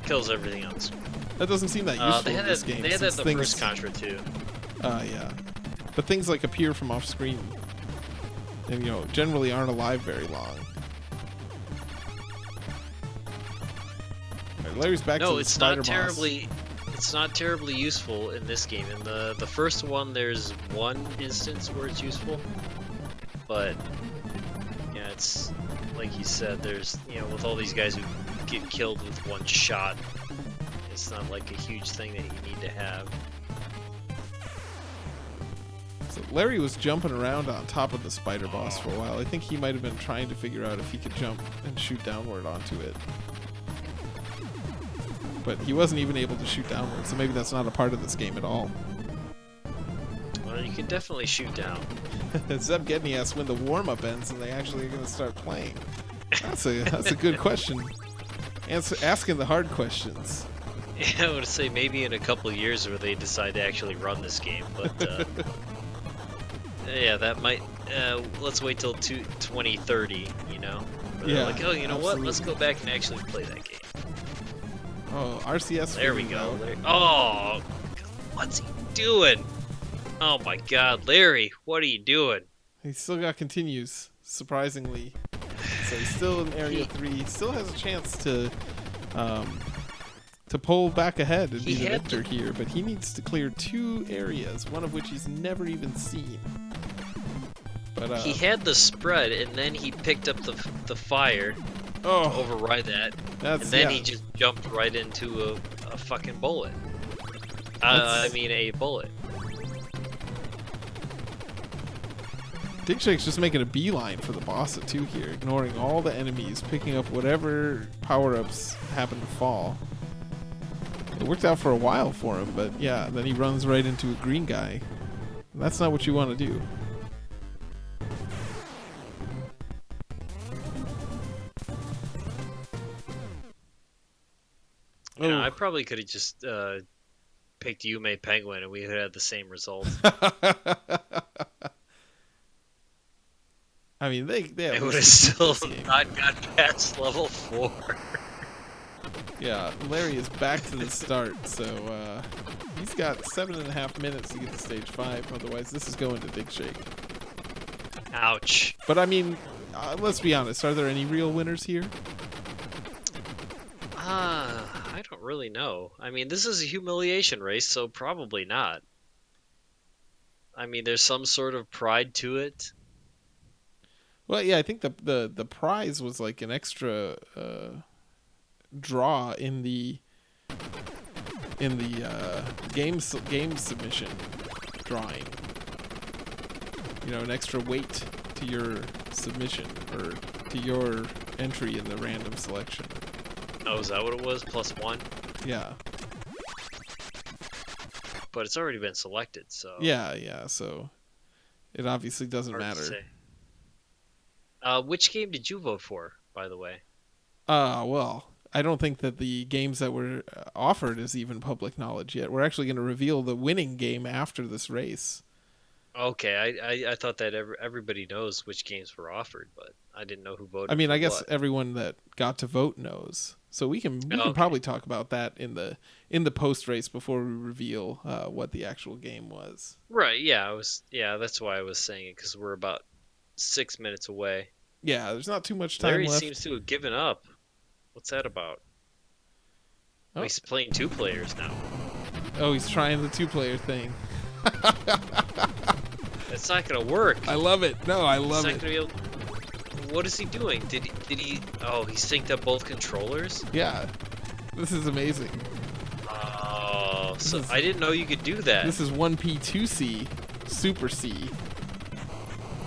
Kills everything on screen. That doesn't seem that useful They in had this that. game. They had that in since the things, first Contra too. Yeah. But things like appear from off screen and, generally aren't alive very long. All right, Larry's back to No, the it's spider not boss. terribly. It's not terribly useful in this game. In the first one, there's one instance where it's useful, but yeah, it's like you said. There's with all these guys who get killed with one shot, it's not like a huge thing that you need to have. So Larry was jumping around on top of the spider boss for a while. I think he might have been trying to figure out if he could jump and shoot downward onto it. But he wasn't even able to shoot downward, so maybe that's not a part of this game at all. Well, you can definitely shoot down. Zeb Gedney asks when the warm-up ends and they actually are going to start playing. That's a good question. Asking the hard questions. Yeah, I would say maybe in a couple of years where they decide to actually run this game, but yeah, that might. Let's wait till 2030. Where they're Yeah, like, oh, you know what? Let's absolutely. go back and actually play that game. Oh, RCS. There we figured go. out. Oh, what's he doing? Oh my God, Larry, what are you doing? He still got continues, surprisingly. So he's still in Area 3. He still has a chance to pull back ahead and be He the had victor here, but he needs to clear 2 areas, one of which he's never even seen. But He had the spread, and then he picked up the fire to oh, override that, that's and then yeah. he just jumped right into a fucking bullet. That's- I mean, a bullet. Dig Shake's just making a beeline for the boss at 2 here, ignoring all the enemies, picking up whatever power-ups happen to fall. It worked out for a while for him, but yeah, then he runs right into a green guy. And that's not what you want to do. Yeah, I probably could have just picked Yume Penguin, and we would have had the same result. I mean, they I at would have least still this game. not got past level 4. Yeah, Larry is back to the start, so he's got 7.5 minutes to get to stage 5. Otherwise, this is going to Dig Shake. Ouch. But I mean, let's be honest. Are there any real winners here? I don't really know. I mean, this is a humiliation race, so probably not. I mean, there's some sort of pride to it. Well, yeah, I think the prize was like an extra draw in the game submission drawing. You know, an extra weight to your submission or to your entry in the random selection. Oh, is that what it was? +1? Yeah. But it's already been selected, so... Yeah, so it obviously doesn't hard to matter. say. Which game did you vote for, by the way? Well, I don't think that the games that were offered is even public knowledge yet. We're actually going to reveal the winning game after this race. Okay, I thought that everybody knows which games were offered, but I didn't know who voted. I mean, for I guess what. everyone that got to vote knows. So we can Okay. probably talk about that in the post race before we reveal what the actual game was. Right? Yeah, that's why I was saying it, because we're about 6 minutes away. Yeah, there's not too much time Larry left. seems to have given up. What's that about? Oh. He's playing 2 players now. Oh, he's trying the 2-player thing. That's not gonna work. I love it. No, I He's love not it. gonna be able... What is he doing? Did he? Oh, he synced up both controllers. Yeah, this is amazing. Oh, so is- I didn't know you could do that. This is 1P2C, Super C.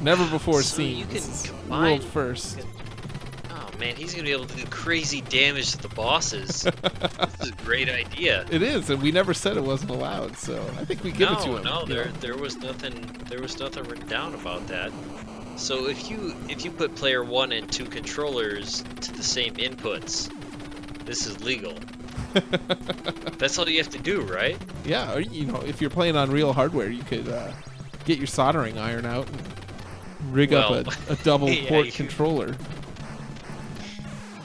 Never before So seen. you This can is combine- world first. Oh man, he's gonna be able to do crazy damage to the bosses. This is a great idea. It is, and we never said it wasn't allowed, so I think we give it to him. No, you know? there was nothing written down about that. So if you put player 1 and 2 controllers to the same inputs, this is legal. That's all you have to do, right? Yeah, or, you know, if you're playing on real hardware, you could get your soldering iron out and rig up a double yeah, port you- controller. You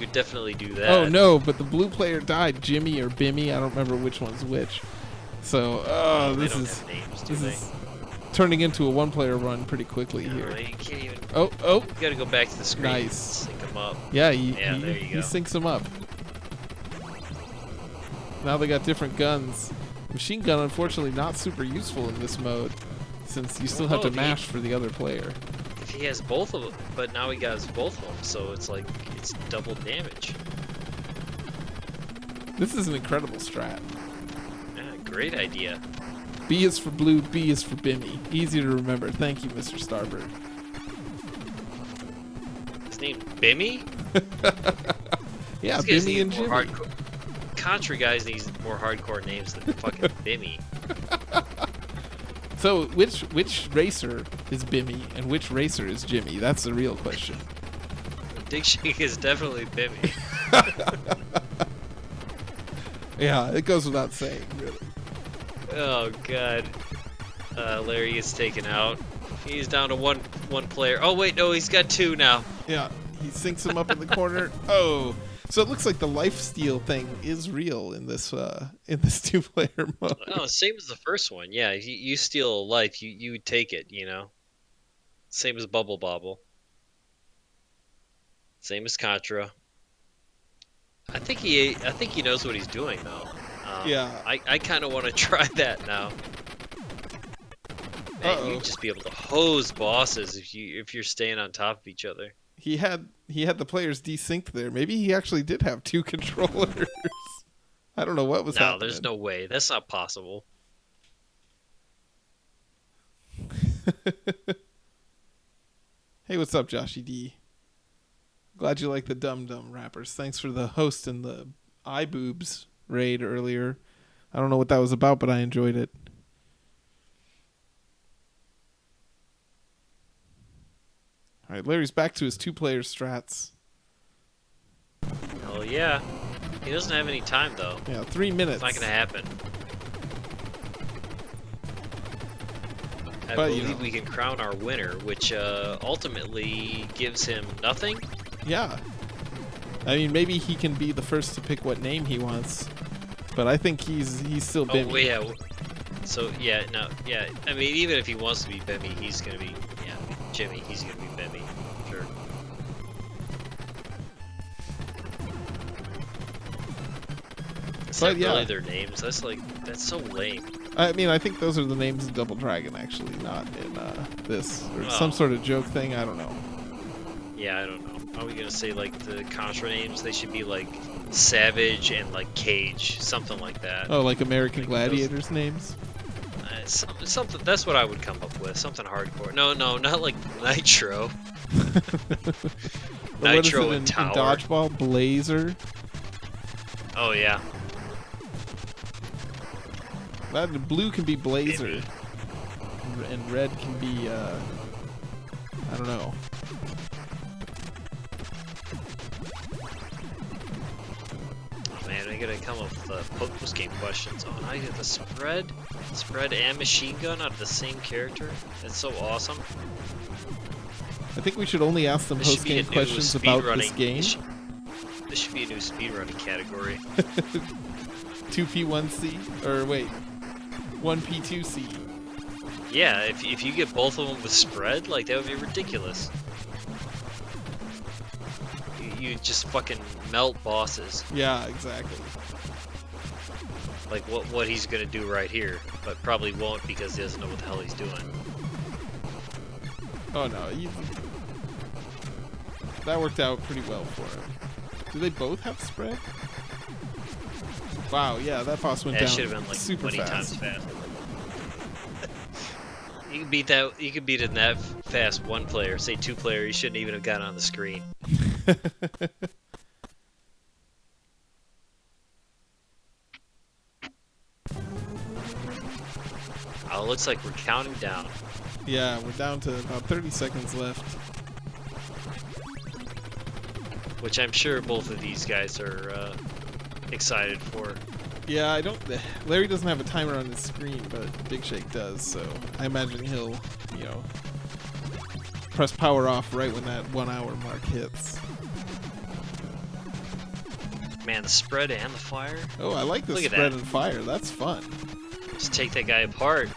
could definitely do that. Oh no, but the blue player died, Jimmy or Bimmy. I don't remember which one's which. So, They this don't is have names, do this they? is turning into a 1-player run pretty quickly No, here. you can't even. Oh, You gotta go back to the screen. Nice. And sync them up. yeah, Yeah, there you he go. syncs them up. Now they got different guns. Machine gun, unfortunately, not super useful in this mode, since you still have Well, to no, mash for the other player. If he has both of them, but now he got both of them, so it's like it's double damage. This is an incredible strat. Yeah, great idea. B is for blue, B is for Bimmy. Easy to remember. Thank you, Mr. Starbird. His name's Bimmy? Yeah, These guys Bimmy need and more Jimmy. hardcore. Contra guys need more hardcore names than fucking Bimmy. So, which racer is Bimmy and which racer is Jimmy? That's the real question. Dig Shake is definitely Bimmy. Yeah, it goes without saying, really. Oh god. Larry gets taken out. He's down to one player. Oh wait, no, he's got 2 now. Yeah, he sinks him up in the corner. Oh, so it looks like the lifesteal thing is real in this 2-player mode. Oh, same as the first one. Yeah, you steal a life, you take it, you know. Same as Bubble Bobble. Same as Contra. I think he knows what he's doing though. Yeah. I kind of want to try that now. Man, Uh-oh. you'd just be able to hose bosses if you're staying on top of each other. He had the players desynced there. Maybe he actually did have 2 controllers. I don't know what was No, happening. there's no way. That's not possible. Hey, what's up, Joshy D? Glad you like the Dum Dum rappers. Thanks for the host and the eye boobs raid earlier. I don't know what that was about, but I enjoyed it. All right, Larry's back to his 2-player strats. Oh yeah. He doesn't have any time though. Yeah, 3 minutes. It's not gonna happen. I But, you believe know. we can crown our winner, which ultimately gives him nothing. Yeah. I mean, maybe he can be the first to pick what name he wants, but I think he's still Oh Bimmy. yeah. So yeah, no, yeah. I mean, even if he wants to be Bimmy, he's gonna be Jimmy. He's gonna be Bimmy. Sure. Is But that yeah. really their names? That's so lame. I mean, I think those are the names in Double Dragon, actually, not in this. Or some Oh. sort of joke thing, I don't know. Yeah, I don't know. Are we gonna say like the Contra names? They should be like Savage and like Cage, something like that. Oh, like American Like Gladiators names? Something. That's what I would come up with. Something hardcore. No, not like Nitro. Or what is it Nitro in and Tower. Dodgeball? Blazer? Oh yeah. That blue can be Blazer. Maybe. And red can be, I don't know. Oh man, I gotta come up with post game questions. Oh, now you get the spread and machine gun out of the same character. That's so awesome. I think we should only ask them This should be a post-game new questions about this speedrunning. game. This should be a new speedrunning category. 2P1C? Or wait, 1P2C. Yeah, if you get both of them with spread, like that would be ridiculous. You just fucking melt bosses. Yeah, exactly. Like what he's gonna do right here, but probably won't because he doesn't know what the hell he's doing. Oh no, that worked out pretty well for him. Do they both have spread? Wow, yeah, that boss went That down should have been like super 20 fast. times fast. You can beat that. You can beat it in that fast. One player, say two player, you shouldn't even have gotten on the screen. Oh, it looks like we're counting down. Yeah, we're down to about 30 seconds left. Which I'm sure both of these guys are excited for. Yeah, I don't. Larry doesn't have a timer on his screen, but Big Shake does, so I imagine he'll, press power off right when that 1 hour mark hits. Man, the spread and the fire. Oh, I like the Look at spread that. and fire. That's fun. Just take that guy apart.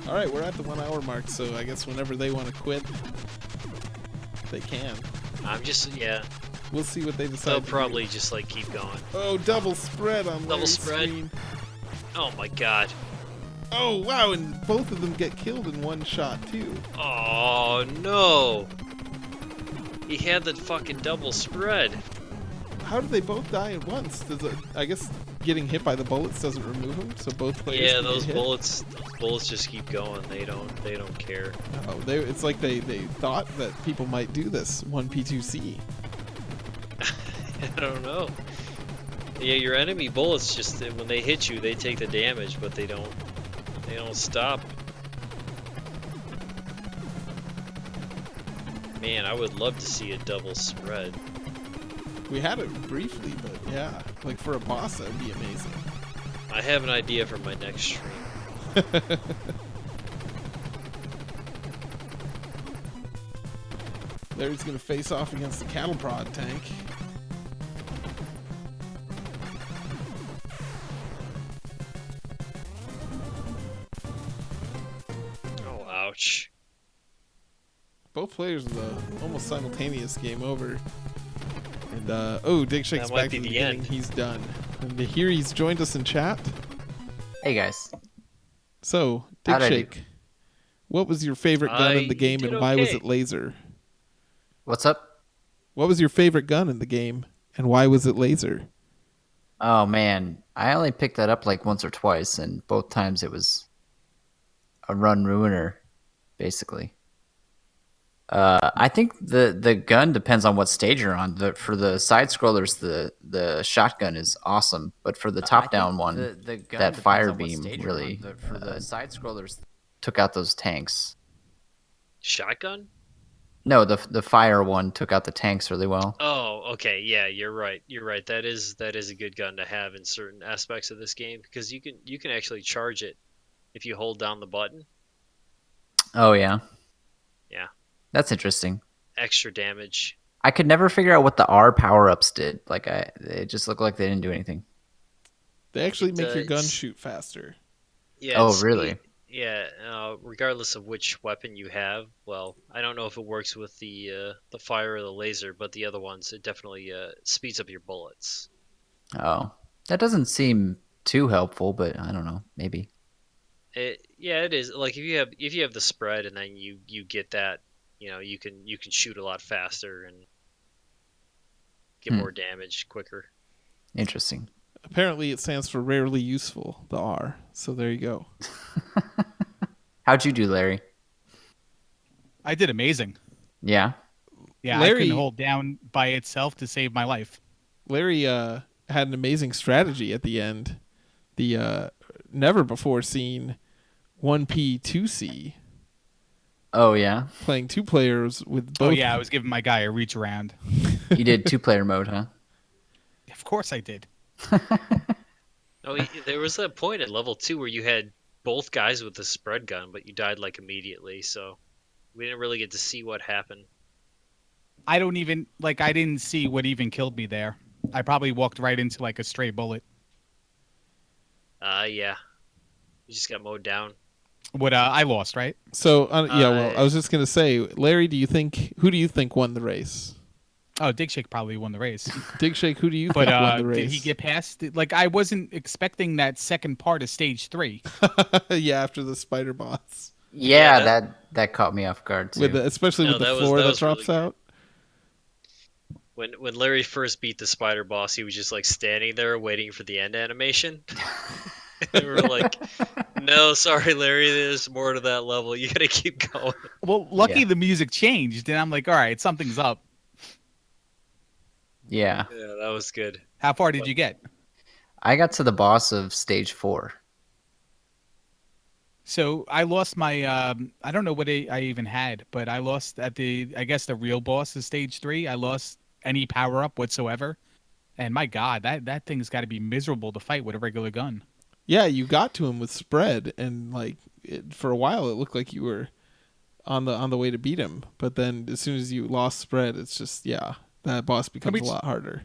All right, we're at the 1 hour mark, so I guess whenever they want to quit, they can. Yeah. We'll see what they decide. They'll to do. probably just like keep going. Oh, double spread on Double Larry's spread. screen. Oh my god. Oh wow, and both of them get killed in one shot too. Oh no. He had the fucking double spread. How did they both die at once? I guess getting hit by the bullets doesn't remove them, so both players. Yeah, can get those hit? bullets just keep going. They don't care. Oh, it's like they thought that people might do this 1P2C. I don't know. Yeah, your enemy bullets just when they hit you, they take the damage, but they don't stop. Man, I would love to see a double spread. We had it briefly, but yeah, like for a boss, that would be amazing. I have an idea for my next stream. Larry's gonna face off against the cattle prod tank. Oh, ouch. Both players in the almost simultaneous game over. And oh, Dig Shake's That might back be to the the beginning. end. He's done. And here he's joined us in chat. Hey guys. So, Dig How'd I do? Shake, what was your favorite gun in the I game, did and why was okay. it laser? What's up? What was your favorite gun in the game, and why was it laser? Oh man, I only picked that up like once or twice, and both times it was a run ruiner, basically. I think the gun depends on what stage you're on. For the side scrollers, the shotgun is awesome, but for the top down one, the gun that depends fire on what beam stage you're on. really For the side scrollers. took out those tanks. Shotgun? No, the fire one took out the tanks really well. Oh, okay. Yeah, you're right. You're right. That is a good gun to have in certain aspects of this game because you can actually charge it if you hold down the button. Oh yeah, Yeah. that's interesting. Extra damage. I could never figure out what the R power ups did. Like it just looked like they didn't do anything. They actually make your gun It's shoot faster. yeah, Oh, it's really? speed. Yeah, regardless of which weapon you have. Well, I don't know if it works with the fire or the laser, but the other ones it definitely speeds up your bullets. Oh, that doesn't seem too helpful, but I don't know. Maybe. Yeah, it is. Like if you have the spread and then you get that, you can shoot a lot faster and get Hmm. more damage quicker. Interesting. Apparently, it stands for rarely useful, the R. So there you go. How'd you do, Larry? I did amazing. Yeah. Yeah, I couldn't Larry, hold down by itself to save my life. Larry had an amazing strategy at the end. The never before seen 1P 2C Oh, yeah. playing two players with Oh both. yeah, I was giving my guy a reach around. You did 2-player mode, huh? Of course I did. Oh, there was that point at level 2 where you had both guys with the spread gun, but you died like immediately, so we didn't really get to see what happened. I didn't see what even killed me there. I probably walked right into like a stray bullet. Yeah, you just got mowed down. What I lost, right? So yeah, well, I Uh, was just gonna say, Larry, who do you think won the race? Oh, Dig Shake probably won the race. Dig Shake, who do you But think won the race? did he get past? Like I wasn't expecting that second part of stage 3. Yeah, after the spider boss, Yeah, that that caught me off guard, too. especially no, with the that was floor that that was really drops good. out. When Larry first beat the spider boss, he was just like standing there waiting for the end animation. And we were like, "No, sorry, Larry. There's more to that level. You gotta keep going." Well, lucky Yeah. the music changed, and I'm like, all right, something's up. Yeah. Yeah, that was good. How far did you get? I got to the boss of stage 4. So I lost my I don't know what I even had, but I lost at I guess the real boss of stage 3. I lost any power up whatsoever, and my God, that thing's got to be miserable to fight with a regular gun. Yeah, you got to him with spread, and like for a while, it looked like you were on the way to beat him. But then as soon as you lost spread, it's just that boss becomes a lot harder.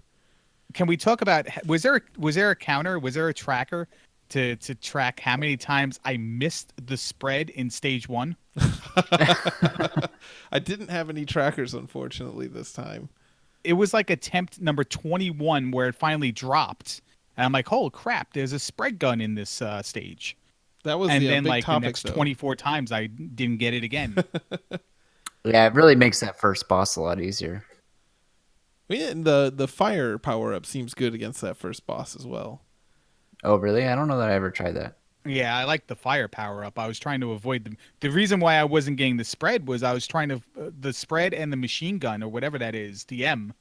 Can we talk about was there a counter? Was there a tracker to track how many times I missed the spread in stage 1? I didn't have any trackers, unfortunately, this time. It was like attempt number 21 where it finally dropped. And I'm like, holy crap, there's a spread gun in this stage. That was And the then big like topic, the next though. 24 times I didn't get it again. Yeah, it really makes that first boss a lot easier. I mean, the fire power up seems good against that first boss as well. Oh, really? I don't know that I ever tried that. Yeah, I like the fire power up. I was trying to avoid the reason why I wasn't getting the spread was I was trying to the spread and the machine gun or whatever that is, the M,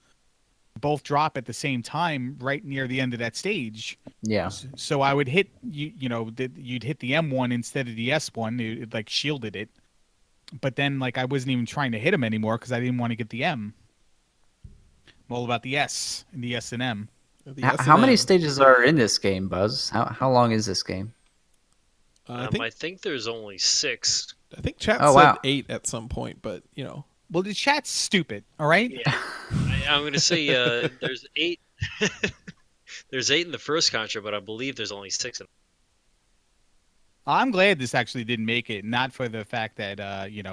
both drop at the same time right near the end of that stage. Yeah. So I would hit you'd hit the M1 instead of the S1. It like shielded it. But then like I wasn't even trying to hit him anymore because I didn't want to get the M. I'm all about the S and the S and M. The How many S&M. stages are in this game, Buzz? How long is this game? I think there's only 6. think chat Oh, said wow. 8 at some point, but Well, the chat's stupid. All right. Yeah, I'm gonna say there's 8. There's 8 in the first contra, but I believe there's only 6 in. I'm glad this actually didn't make it, not for the fact that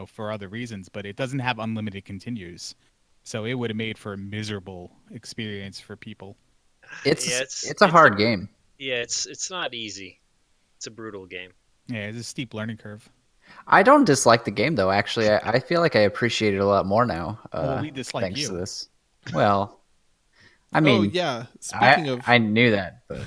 for other reasons, but it doesn't have unlimited continues, so it would have made for a miserable experience for people. It's a hard game. Yeah, it's not easy. It's a brutal game. Yeah, it's a steep learning curve. I don't dislike the game though. Actually, I feel like I appreciate it a lot more now. Well, we dislike thanks you. to this. Well, I mean, oh yeah. Speaking I knew that, but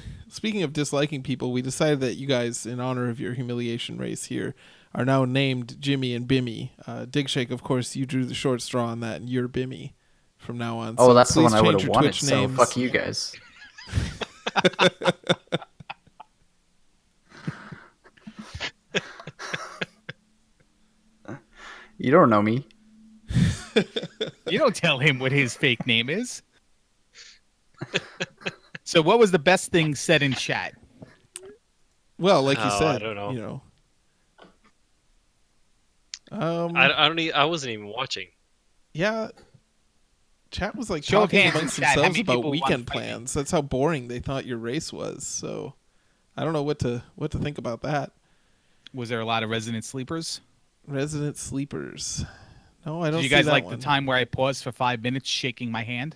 of disliking people, we decided that you guys, in honor of your humiliation race here, are now named Jimmy and Bimmy. Dig Shake, of course, you drew the short straw on that, and you're Bimmy from now on. oh, So that's the please one I would change have your wanted. Twitch So names. fuck you guys. You don't know me. You don't tell him what his fake name is. So, what was the best thing said in chat? Well, like you Oh, said, I don't know. Um, I wasn't even watching. yeah. Chat was like Show of talking hands in amongst chat. How themselves many about people want to weekend fight me? plans. That's how boring they thought your race was. So I don't know what to think about that. Was there a lot of resident sleepers? Resident sleepers. No, I Did don't you see guys that like the one. time where I paused for 5 minutes shaking my hand?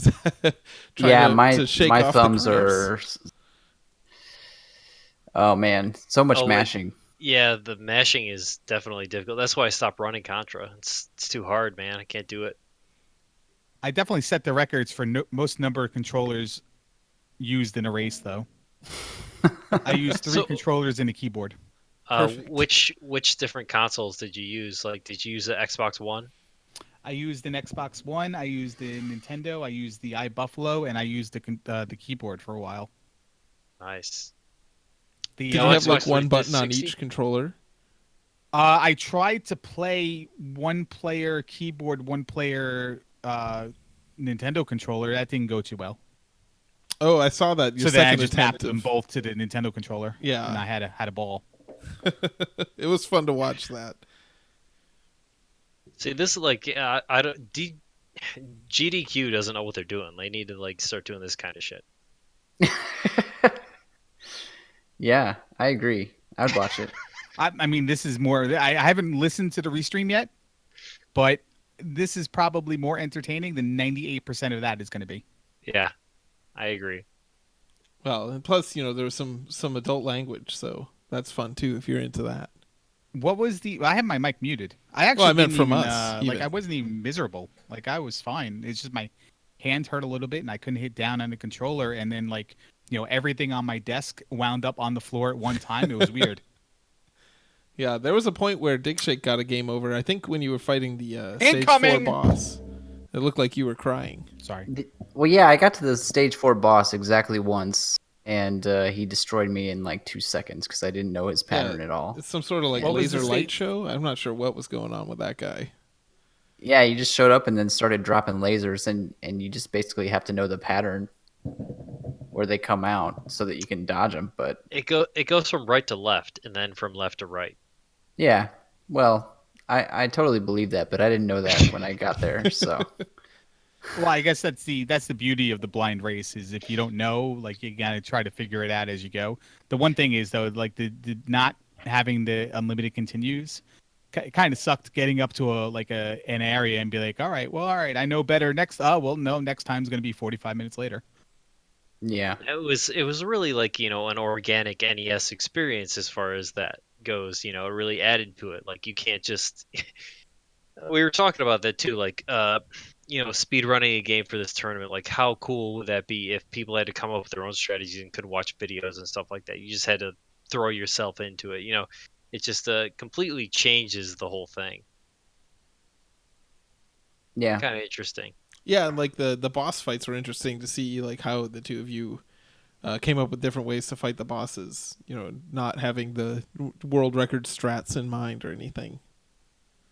Trying Yeah, to shake my off the thumbs cramps. are. Oh man, so much Oh, mashing. yeah, the mashing is definitely difficult. That's why I stopped running Contra. It's too hard, man. I can't do it. I definitely set the records for most number of controllers used in a race, though. I used 3 So, controllers and a keyboard. Perfect. which different consoles did you use? Like, did you use the Xbox One? I used an Xbox One, I used a Nintendo, I used the iBuffalo, and I used the keyboard for a while. Nice. The Did you No have like Xbox one button on 360? each controller? I tried to play one player keyboard, one player Nintendo controller. That didn't go too well. Oh, I saw that. Your So then I second just mapped attempt them of both to the Nintendo controller. Yeah. And I had a ball. it was fun to watch that. See, this is like I don't GDQ doesn't know what they're doing. They need to like start doing this kind of shit. Yeah, I agree. I'd watch it. I mean, this is more. I haven't listened to the restream yet, but this is probably more entertaining than 98% of that is going to be. Yeah, I agree. Well, and plus, there was some adult language, so that's fun too if you're into that. What was the? I have my mic muted. I actually Well, I meant didn't from even, us, like even. I wasn't even miserable. Like I was fine. It's just my hand hurt a little bit, and I couldn't hit down on the controller, and then like everything on my desk wound up on the floor at one time. It was weird. Yeah, there was a point where Dick Shake got a game over. I think when you were fighting the stage 4 Incoming! boss, it looked like you were crying. Sorry. Well, yeah, I got to the stage 4 boss exactly once, and he destroyed me in like 2 seconds because I didn't know his pattern at all. It's some sort of like What was laser the light state? show. I'm not sure what was going on with that guy. Yeah, you just showed up and then started dropping lasers, and you just basically have to know the pattern where they come out so that you can dodge them. But It goes from right to left and then from left to right. yeah, well, I totally believe that, but I didn't know that when I got there. So Well, I guess that's the beauty of the blind race is if you don't know, like you gotta try to figure it out as you go. The one thing is though, like the not having the unlimited continues, kind of sucked getting up to an area and be like, all right, I know better next. Oh well, no, next time's gonna be 45 minutes later. yeah, It was really like an organic NES experience as far as that goes. It really added to it. Like you can't just. We were talking about that too. Like speed running a game for this tournament. Like how cool would that be if people had to come up with their own strategies and could watch videos and stuff like that? You just had to throw yourself into it. It just completely changes the whole thing. yeah. Kind of interesting. Yeah, and like the boss fights were interesting to see like how the two of you came up with different ways to fight the bosses. Not having the world record strats in mind or anything.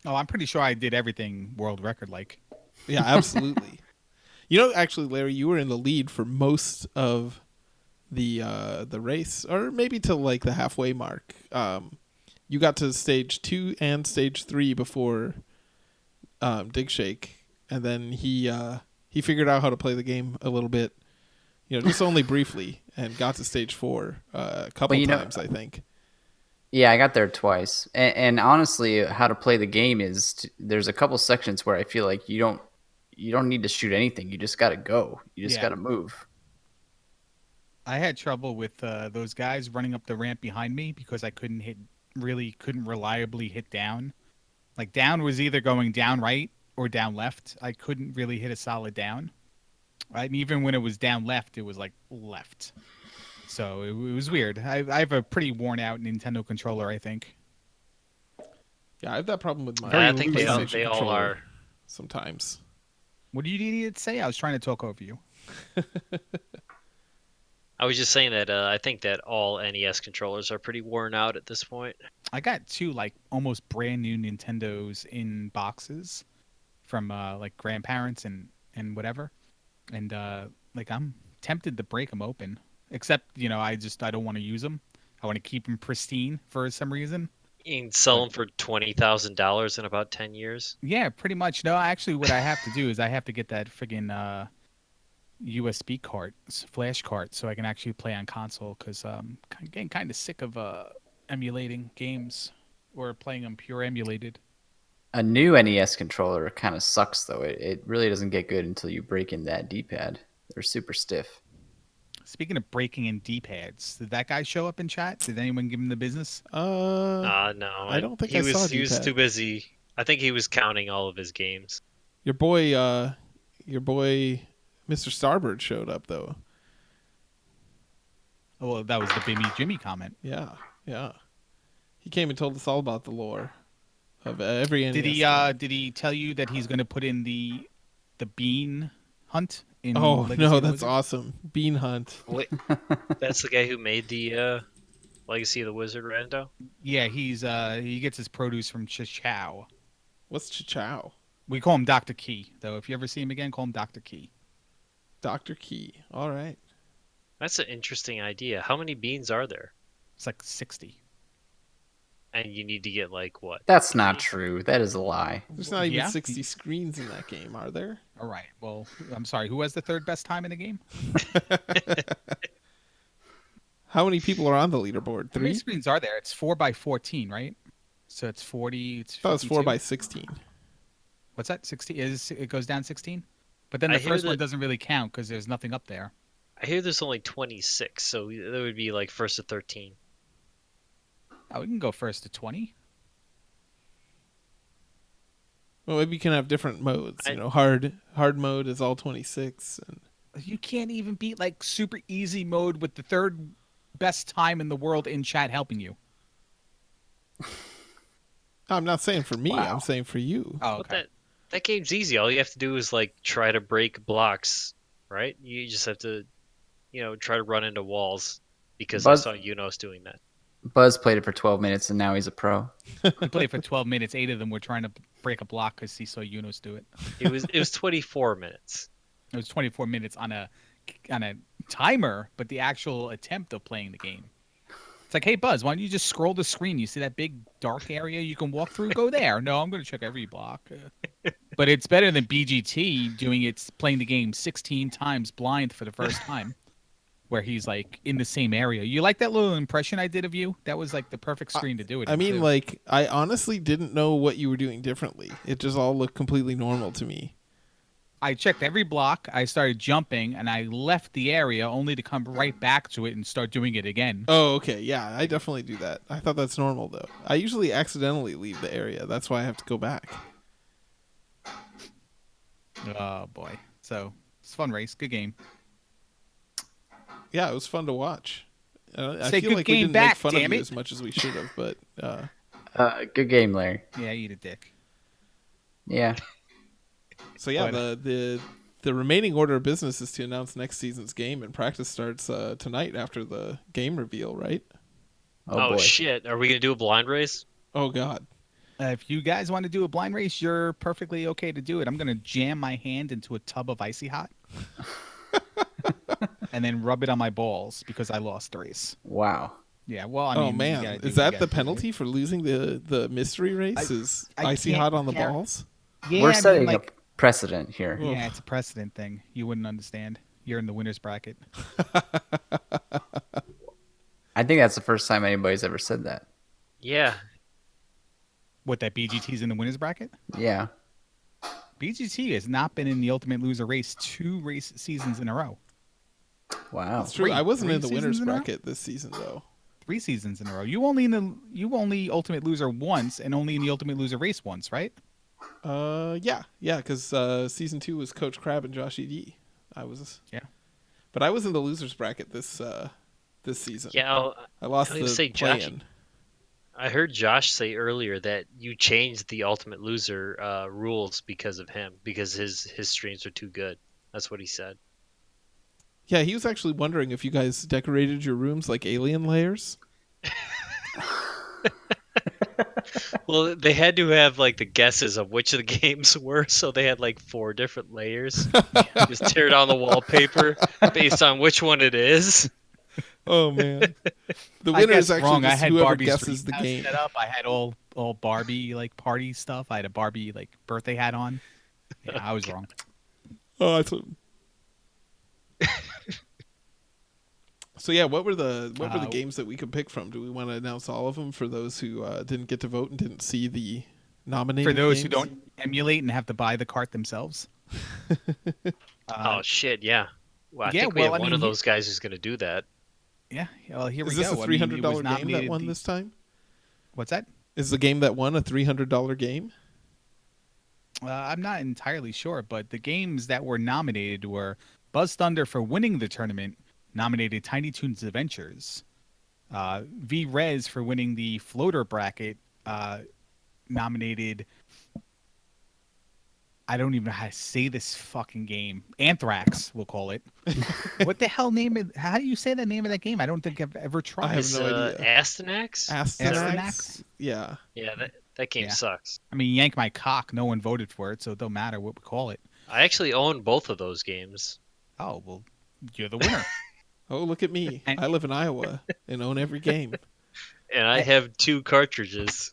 Oh, I'm pretty sure I did everything world record like. Yeah, absolutely. Actually, Larry, you were in the lead for most of the race, or maybe to like the halfway mark. You got to stage 2 and stage 3 before Dig Shake, and then he figured out how to play the game a little bit, just only briefly, and got to stage 4 a couple times, I think. Yeah, I got there twice, and honestly, how to play the game is there's a couple sections where I feel like you don't need to shoot anything. You just got to go. You just got to move. I had trouble with those guys running up the ramp behind me because I couldn't reliably hit down. Like down was either going down right or down left. I couldn't really hit a solid down. And even when it was down left, it was like left. So it was weird. I have a pretty worn out Nintendo controller, I think. Yeah, I have that problem with my Very I think they all, PlayStation they all controller are. sometimes. What do you need to say? I was trying to talk over you. I was just saying that I think that all NES controllers are pretty worn out at this point. I got 2 like almost brand new Nintendos in boxes from like grandparents and whatever, and like I'm tempted to break them open. Except I don't want to use them. I want to keep them pristine for some reason. You can sell But them for $20,000 in about 10 years. yeah, pretty much. No, actually, what I have to do is I have to get that friggin' USB cart, flash cart, so I can actually play on console. Because I'm getting kind of sick of emulating games or playing them pure emulated. A new NES controller kind of sucks though. It really doesn't get good until you break in that D-pad. They're super stiff. Speaking of breaking in D-pads, did that guy show up in chat? Did anyone give him the business? No, I don't think I saw a he was D-pad. too busy. I think he was counting all of his games. Your boy, Mr. Starbird showed up though. Oh, well, that was the Bimmy Jimmy comment. Yeah, yeah. He came and told us all about the lore of every NES. Did he tell you that he's going to put in the bean hunt in Oh Legacy no, of the that's Wizard? awesome. Bean Hunt. Wait, that's the guy who made the Legacy of the Wizard Rando? Yeah, he gets his produce from Chichow. What's Chow? We call him Dr. Key, though. If you ever see him again, call him Dr. Key. Dr. Key. All right. That's an interesting idea. How many beans are there? It's like 60. And you need to get like what? That's not true. That is a lie. There's not even Yeah? 60 screens in that game, are there? All right. Well, I'm sorry. Who has the third best time in the game? How many people are on the leaderboard? How many 3? screens are there? It's 4x14, right? So it's 40. It's I thought it was 52. 4 by 16. What's that? 60? It goes down 16? But then I the hear first one that- doesn't really count because there's nothing up there. I hear there's only 26, so that would be like first to 13. Oh, we can go first to 20. Well, maybe you can have different modes. I- You know, hard mode is all 26. And You can't even beat like super easy mode with the third best time in the world in chat helping you. I'm not saying for me. Wow. I'm saying for you. Oh, But okay. that game's easy. All you have to do is like try to break blocks, right? You just have to, try to run into walls because I Buzz- saw Unos doing that. Buzz played it for 12 minutes and now he's a pro. He played for 12 minutes. 8 of them were trying to break a block because he saw Yunus do it. It was 24 minutes. It was 24 minutes on a timer, but the actual attempt of playing the game. It's like, hey Buzz, why don't you just scroll the screen? You see that big dark area you can walk through? Go there. No, I'm going to check every block. But it's better than BGT doing it, playing the game 16 times blind for the first time, where he's like in the same area. You like that little impression I did of you? That was like the perfect screen to do it. I in, mean, too. like, I honestly didn't know what you were doing differently. It just all looked completely normal to me. I checked every block. I started jumping, and I left the area only to come right back to it and start doing it again. Oh, okay. Yeah, I definitely do that. I thought that's normal, though. I usually accidentally leave the area. That's why I have to go back. Oh boy! So it's a fun race, good game. Yeah, it was fun to watch. I Say feel good like we game didn't back, make fun of damn you it. as much as we should have, but Good game, Larry. Yeah, eat a dick. Yeah. so yeah, But- the remaining order of business is to announce next season's game, and practice starts tonight after the game reveal, right? Oh, boy. Shit! Are we gonna do a blind race? Oh God. If you guys want to do a blind race, you're perfectly okay to do it. I'm gonna jam my hand into a tub of icy hot, and then rub it on my balls because I lost the race. Wow. Yeah, well, I mean, Oh you man, gotta do is what you that the gotta do, penalty for losing the mystery race? Is I icy can't hot on the guar- balls? right? Yeah, We're I mean, setting like, a precedent here. yeah, it's a precedent thing. You wouldn't understand. You're in the winners bracket. I think that's the first time anybody's ever said that. Yeah. What, that BGT's in the winners bracket? Yeah. BGT has not been in the Ultimate Loser race 2 race seasons in a row. Wow. It's true. Three- I wasn't three in the winners seasons in a row? bracket this season though. 3 seasons in a row. You only Ultimate Loser once, and only in the Ultimate Loser race once, right? Yeah, because season 2 was Coach Crab and Josh Ed. I was but I was in the losers bracket this season. Yeah. I lost I was the gonna say, Josh- play-in. I heard Josh say earlier that you changed the Ultimate Loser rules because of him, because his streams are too good. That's what he said. Yeah, he was actually wondering if you guys decorated your rooms like alien layers. Well, they had to have like the guesses of which of the games were, so they had like 4 different layers. Just tear down the wallpaper based on which one it is. Oh man, the I winner is guessed actually wrong. I just had whoever Barbie's guesses the dream house game. set up. I had all Barbie like party stuff. I had a Barbie like birthday hat on. Yeah, I was wrong. Oh, I thought. So yeah, what were the Uh, games that we could pick from? Do we want to announce all of them for those who didn't get to vote and didn't see the for nominated those who games? don't emulate and have to buy the cart themselves. Oh shit, yeah. Well, I Yeah, think we well, have I one mean, of those guys who's going to do that. yeah. Well, here Is we this a go. I three mean, hundred it was dollar game that nominated. won this time? What's that? Is the game that won a $300 game? I'm not entirely sure, but the games that were nominated were Buzz Thunder for winning the tournament, nominated Tiny Toons Adventures. V-Rez for winning the floater bracket, nominated. I don't even know how to say this fucking game. Anthrax, we'll call it. What the hell name is? How do you say the name of that game? I don't think I've ever I tried. have Is no idea. Astyanax? Astyanax? Yeah. Yeah, that game Yeah. sucks. I mean, yank my cock. No one voted for it, so it don't matter what we call it. I actually own both of those games. Oh well, you're the winner. Oh, look at me. And- I live in Iowa and own every game. And I have 2 cartridges.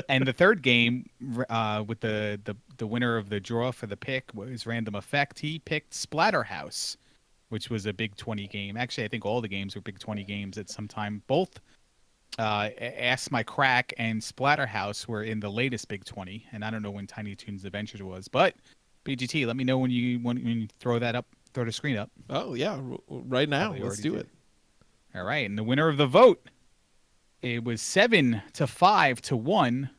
And the third game, with the winner of the draw for the pick was Random Effect. He picked Splatterhouse, which was a Big 20 game. Actually, I think all the games were Big 20 games at some time. Both Ask My Crack and Splatterhouse were in the latest Big 20, and I don't know when Tiny Toons Adventures was. But BGT, let me know when you throw that up, throw the screen up. Oh, yeah. Right now. Probably Let's already do did. it. All right, and the winner of the vote, it was 7-5-1.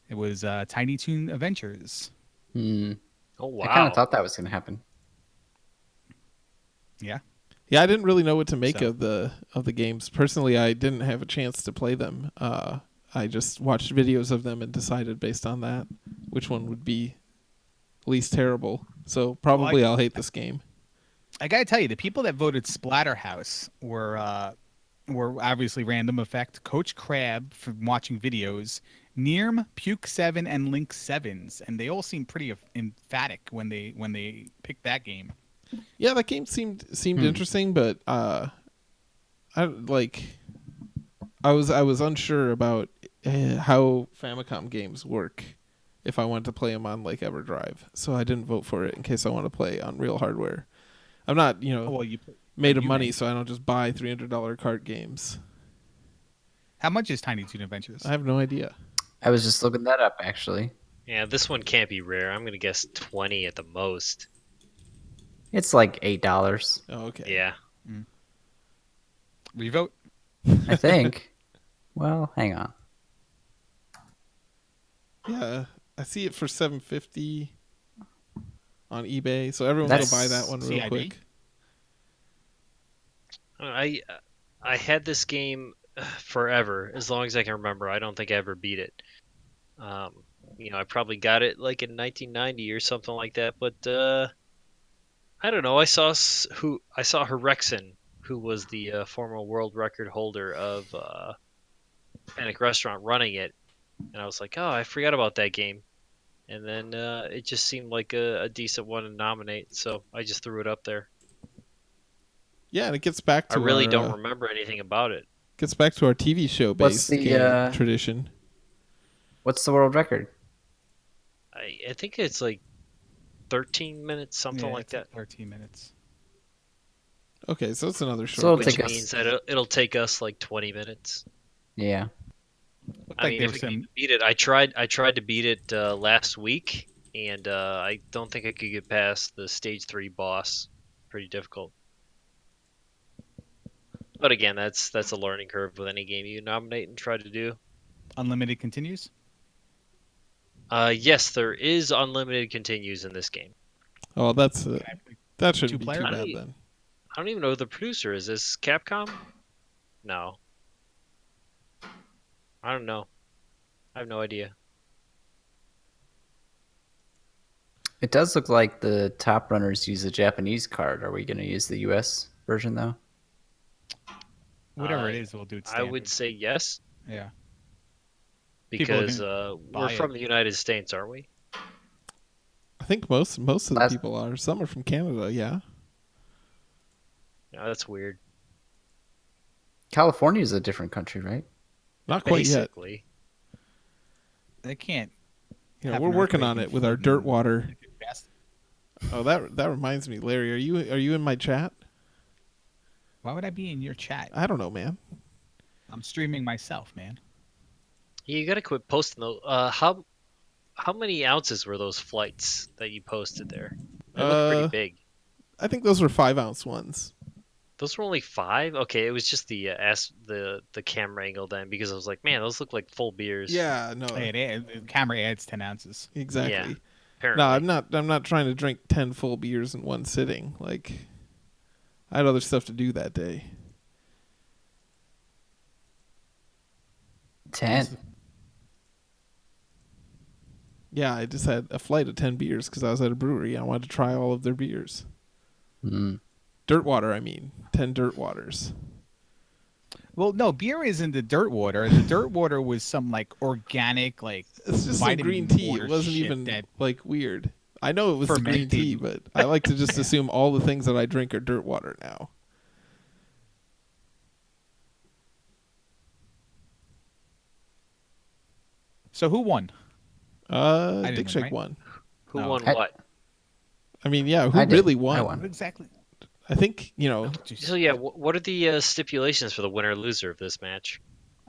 It was Tiny Toon Adventures. Hmm. Oh I kind wow. of thought that was going to happen. Yeah. Yeah, I didn't really know what to make So- of the games. Personally, I didn't have a chance to play them. I just watched videos of them and decided based on that which one would be least terrible. So probably I'll hate this game. I gotta tell you, the people that voted Splatterhouse were obviously Random Effect, Coach Crab from watching videos, Nearm, Puke7, and Link Sevens, and they all seemed pretty emphatic when they picked that game. Yeah, that game seemed interesting, but I was unsure about how Famicom games work if I wanted to play them on like EverDrive. So I didn't vote for it in case I want to play on real hardware. I'm not, Oh, well, made of you money, may. so I don't just buy $300 cart games. How much is Tiny Toon Adventures? I have no idea. I was just looking that up, actually. Yeah, this one can't be rare. I'm gonna guess 20 at the most. It's like $8, Oh, okay. Yeah. Revote. I think. Well, hang on. Yeah, I see it for $750 on eBay, so everyone's That's gonna buy that one real CIB? quick. I had this game forever, as long as I can remember. I don't think I ever beat it. I probably got it like in 1990 or something like that. But I don't know. I saw Herexin, who was the former world record holder of Panic Restaurant, running it, and I was like, oh, I forgot about that game. And then it just seemed like a decent one to nominate, so I just threw it up there. Yeah, and it gets back to I really our, don't remember anything about it. gets back to our TV show What's based the, game tradition. What's the world record? I think it's like 13 minutes, something Yeah, like it's that. 13 minutes. Okay, so it's another short. So it'll game. Which take us- means that it'll take us like 20 minutes. Yeah. Looked I like mean, there if was we can some. beat it, I tried to beat it last week, and I don't think I could get past the stage 3 boss. Pretty difficult. But again, that's a learning curve with any game you nominate and try to do. Unlimited continues. Yes, there is unlimited continues in this game. Oh, that shouldn't be Two-player? too I bad don't then. I don't even know who the producer is. Is Capcom? No. I don't know. I have no idea. It does look like the top runners use a Japanese card. Are we going to use the US version, though? Whatever it is, we'll do it I standard. would say yes, Yeah. People because can we're buy from it. the United States, aren't we? I think most of the Last- people are. Some are from Canada, yeah. Yeah, that's weird. California is a different country, right? Not quite yet. Basically. They can't. You know, have we're an working earthquake on and it with our flood dirt and water. make it fast. Oh, that reminds me, Larry. Are you in my chat? Why would I be in your chat? I don't know, man. I'm streaming myself, man. You gotta quit posting those. How many ounces were those flights that you posted there? They look pretty Uh, big. I think those were 5-ounce ones. Those were only 5. Okay, it was just the camera angle then, because I was like, man, those look like full beers. Yeah, no, The camera adds 10 ounces. Yeah, exactly. No, apparently. I'm not trying to drink 10 full beers in one sitting. Like, I had other stuff to do that day. 10. Yeah, I just had a flight of 10 beers because I was at a brewery. I wanted to try all of their beers. Mm. Dirt water, I mean. 10 dirt waters. Well, no, beer isn't the dirt water. The dirt water was some like organic, like It's just some vitamin green tea. water It wasn't shit even that like weird. I know it was the green fermented. tea, but I like to just Yeah. assume all the things that I drink are dirt water now. So who won? I didn't Dick win, Shake right? won. Who No. won I- what? I mean, yeah, who I did. really I won? won. What exactly? I think, Oh, jeez. So yeah, what are the stipulations for the winner or loser of this match?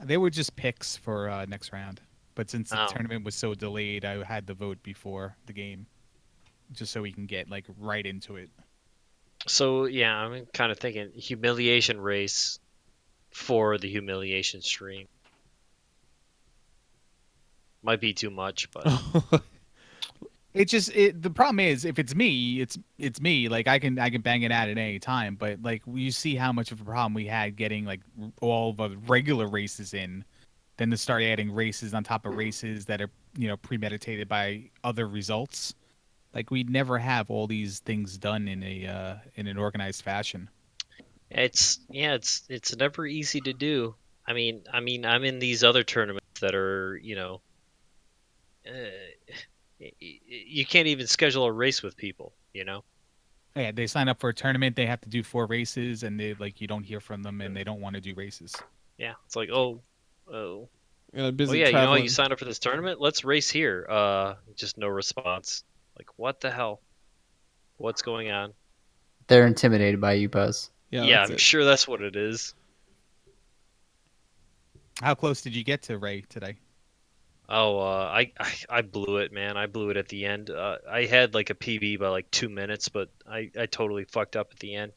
They were just picks for next round. But since the Oh. tournament was so delayed, I had to vote before the game, just so we can get like right into it. So yeah, I'm kind of thinking humiliation race for the humiliation stream. Might be too much, but The problem is if it's me, it's me. Like I can bang it out at any time. But like you see how much of a problem we had getting like all the regular races in, then to start adding races on top of races that are premeditated by other results. Like we'd never have all these things done in an organized fashion. it's never easy to do. I'm in these other tournaments that are, you can't even schedule a race with people, Yeah, they sign up for a tournament, they have to do 4 races, and they like you don't hear from them, and they don't want to do races. Yeah, it's like, oh, busy yeah, you traveling. signed up for this tournament? Let's race here. Just no response. Like, what the hell? What's going on? They're intimidated by you, Buzz. Yeah, Yeah, that's I'm it. sure that's what it is. How close did you get to Ray today? Oh, I blew it, man. I blew it at the end. I had like a PB by like 2 minutes, but I totally fucked up at the end.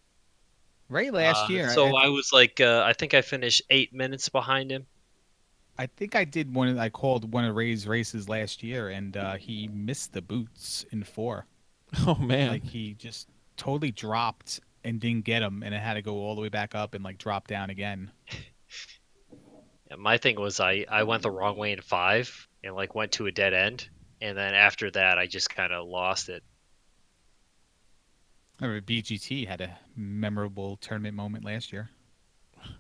Ray last year, So I was like, I think I finished 8 minutes behind him. I think I did one. I called one of Ray's races last year, and he missed the boots in 4. Oh, man. Like he just totally dropped and didn't get them, and it had to go all the way back up and like drop down again. Yeah, my thing was I went the wrong way in 5 and like went to a dead end, and then after that I just kind of lost it. I remember BGT had a memorable tournament moment last year.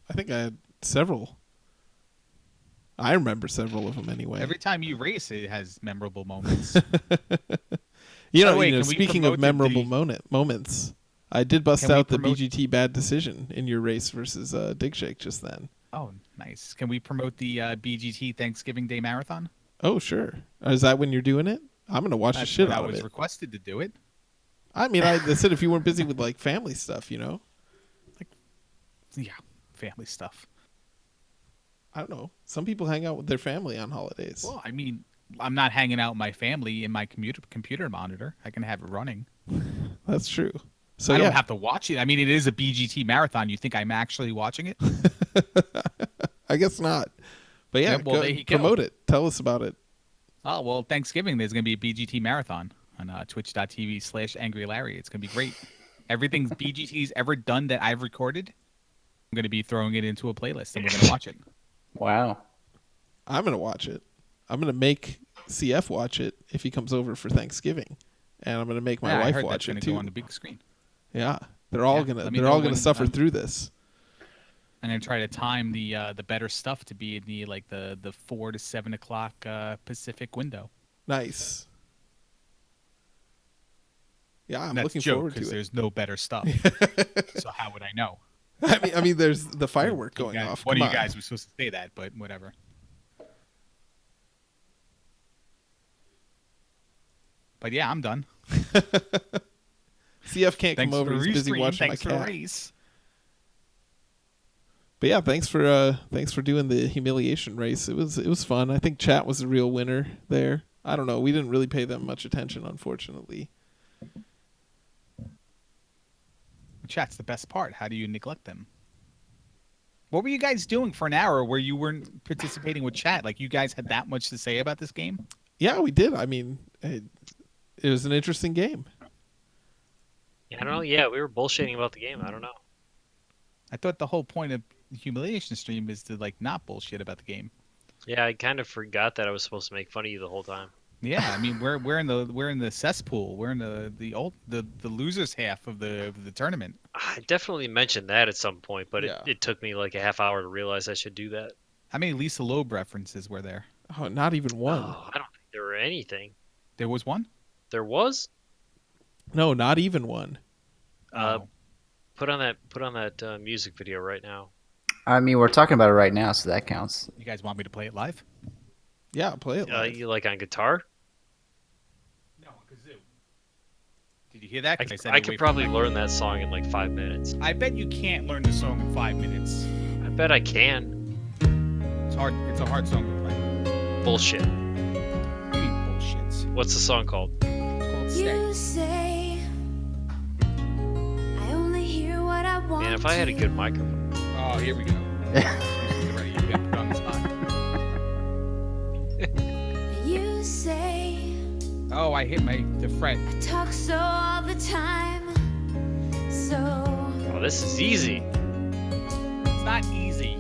I think I had several. I remember several of them anyway. Every time you race, it has memorable moments. You By know, the way, you know can we speaking of promote memorable the- moments, I did bust Can we out the promote- BGT bad decision in your race versus Dig Shake just then. Oh, nice. Can we promote the BGT Thanksgiving Day Marathon? Oh, sure. Is that when you're doing it? I'm going to watch the That's shit when I out of was it. requested to do it. I mean, I said if you weren't busy with like family stuff, you know? Yeah, family stuff. I don't know. Some people hang out with their family on holidays. Well, I mean, I'm not hanging out with my family in my computer monitor. I can have it running. That's true. So I yeah, don't have to watch it. I mean, it is a BGT marathon. You think I'm actually watching it? I guess not. But yeah, Yeah, well, go, there you go. promote it. Tell us about it. Oh, well, Thanksgiving, there's going to be a BGT marathon on twitch.tv/Angry Larry. It's going to be great. Everything BGT's ever done that I've recorded, I'm going to be throwing it into a playlist, and we're going to watch it. Wow. I'm going to watch it. I'm going to make CF watch it if he comes over for Thanksgiving. And I'm going to make my Yeah, I wife heard watch that's going it to too. go on the big screen. Yeah. They're all Yeah, going to let me they're know all going when to suffer I'm- through this. I'm going to try to time the better stuff to be in the 4 to 7 o'clock Pacific window. Nice. Yeah, I'm That's looking a joke forward to because it. there's no better stuff. So how would I know? I mean, there's the firework going off. One Come of on. you guys was supposed to say that, but whatever. But yeah, I'm done. CF can't Thanks come over. for He's busy restream. watching Thanks my for cat. race. But yeah, thanks for doing the humiliation race. It was fun. I think chat was the real winner there. I don't know. We didn't really pay them much attention, unfortunately. Chat's the best part. How do you neglect them? What were you guys doing for an hour where you weren't participating with chat? Like, you guys had that much to say about this game? Yeah, we did. I mean, it was an interesting game. Yeah, I don't know. Yeah, we were bullshitting about the game. I don't know. I thought the whole point of the humiliation stream is to like not bullshit about the game. Yeah, I kind of forgot that I was supposed to make fun of you the whole time. Yeah, I mean we're in the cesspool. We're in the losers half of the tournament. I definitely mentioned that at some point, but Yeah. it took me like a half hour to realize I should do that. How many Lisa Loeb references were there? Oh, not even one. Oh, I don't think there were anything. There was one. There was. No, not even one. Oh. Put on that music video right now. I mean, we're talking about it right now, so that counts. You guys want me to play it live? Yeah, play it live. You like on guitar? No, kazoo. Did you hear that? 'Cause said I it could way probably from- learn that song in like 5 minutes. I bet you can't learn the song in 5 minutes. I bet I can. It's hard. It's a hard song to play. Bullshit. What do you mean bullshit? What's the song called? It's called Stay. You say I only hear what I want. Man, if I had a to. good microphone. Oh, here we go. Ready? You got put on the spot. You say Oh, I hit the fret. I talk so all the time. So Oh, this is easy. It's not easy.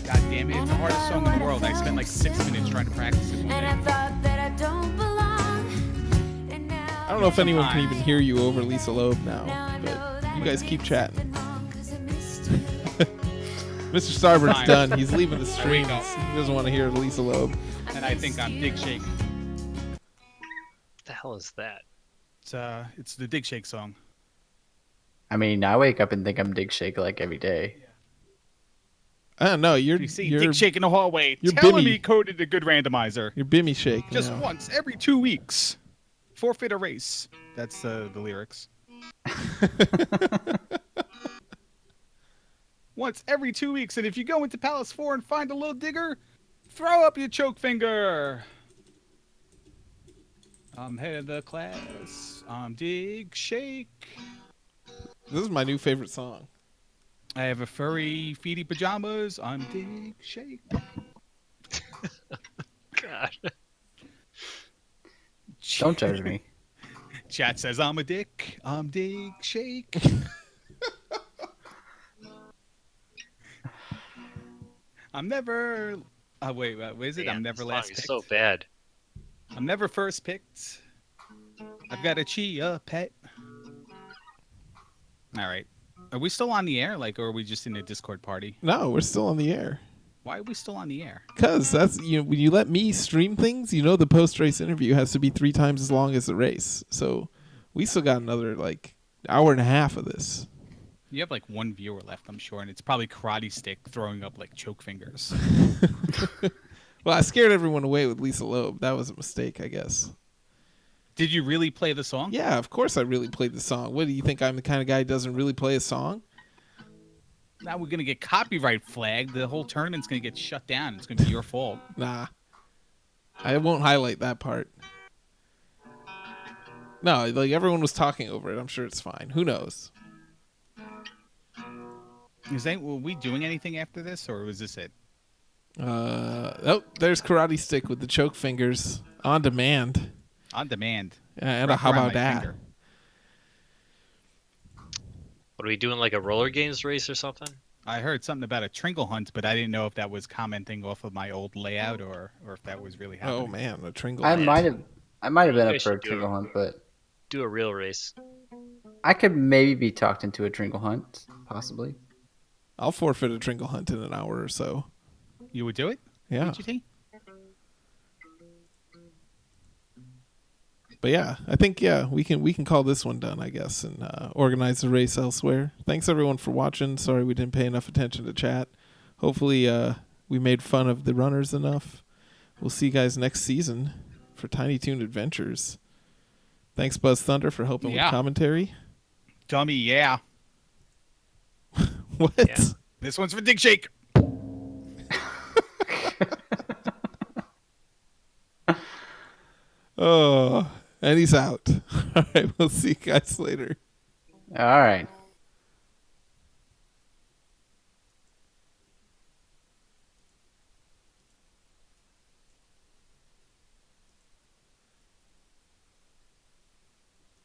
God damn it! It's the hardest song in the world. I spent like 6 minutes trying to practice it one and I day. thought that I don't belong. And now I don't know if anyone can even hear you over Lisa Loeb now, but you guys keep chatting. Mr. Starbird's Fine. done. He's leaving the There we stream. go. He doesn't want to hear Lisa Loeb. And I think I'm Dig Shake. What the hell is that? It's the Dig Shake song. I mean, I wake up and think I'm Dig Shake like every day. I don't know. You're You see Dig Shake in the hallway you're telling Bimmy. me coded a good randomizer. You're Bimmy Shake. Just now. once every 2 weeks. Forfeit a race. That's the lyrics. Once every 2 weeks, and if you go into Palace 4 and find a little digger, throw up your choke finger. I'm head of the class. I'm Dig Shake. This is my new favorite song. I have a furry feety pajamas. I'm Dig Shake. God. Don't judge me. Chat says I'm a dick. I'm Dig Shake. I'm never. Wait, what is it? Man, I'm never this last song is picked. so bad. I'm never first picked. I've got a chia pet. All right. Are we still on the air? Like, or are we just in a Discord party? No, we're still on the air. Why are we still on the air? Because that's when you let me stream things, you know the post race interview has to be 3 times as long as the race. So we still got another like hour and a half of this. You have like one viewer left, I'm sure, and it's probably Karate Stick throwing up like choke fingers. Well, I scared everyone away with Lisa Loeb. That was a mistake, I guess. Did you really play the song? Yeah, of course I really played the song. What do you think? I'm the kind of guy who doesn't really play a song? Now we're gonna get copyright flagged. The whole tournament's gonna get shut down. It's gonna be your fault. Nah. I won't highlight that part. No, like everyone was talking over it. I'm sure it's fine. Who knows? Were we doing anything after this, or was this it? Oh, there's Karate Stick with the choke fingers on demand. On demand. And Wrap how around about my that? finger. What are we doing, like a roller games race or something? I heard something about a Trinkle Hunt, but I didn't know if that was commenting off of my old layout or if that was really happening. Oh man, a Tringle. I Hunt. might have been You up guys for a should do Tringle it. Hunt, but Do a real race. I could maybe be talked into a Tringle Hunt, possibly. I'll forfeit a Tringle Hunt in an hour or so. You would do it? Yeah. BGT? But yeah, I think we can call this one done, I guess, and organize the race elsewhere. Thanks everyone for watching. Sorry we didn't pay enough attention to chat. Hopefully we made fun of the runners enough. We'll see you guys next season for Tiny Toon Adventures. Thanks Buzz Thunder for helping with commentary. Dummy, yeah. What? Yeah. This one's for Dick Shake. Oh, and he's out. All right, we'll see you guys later. All right.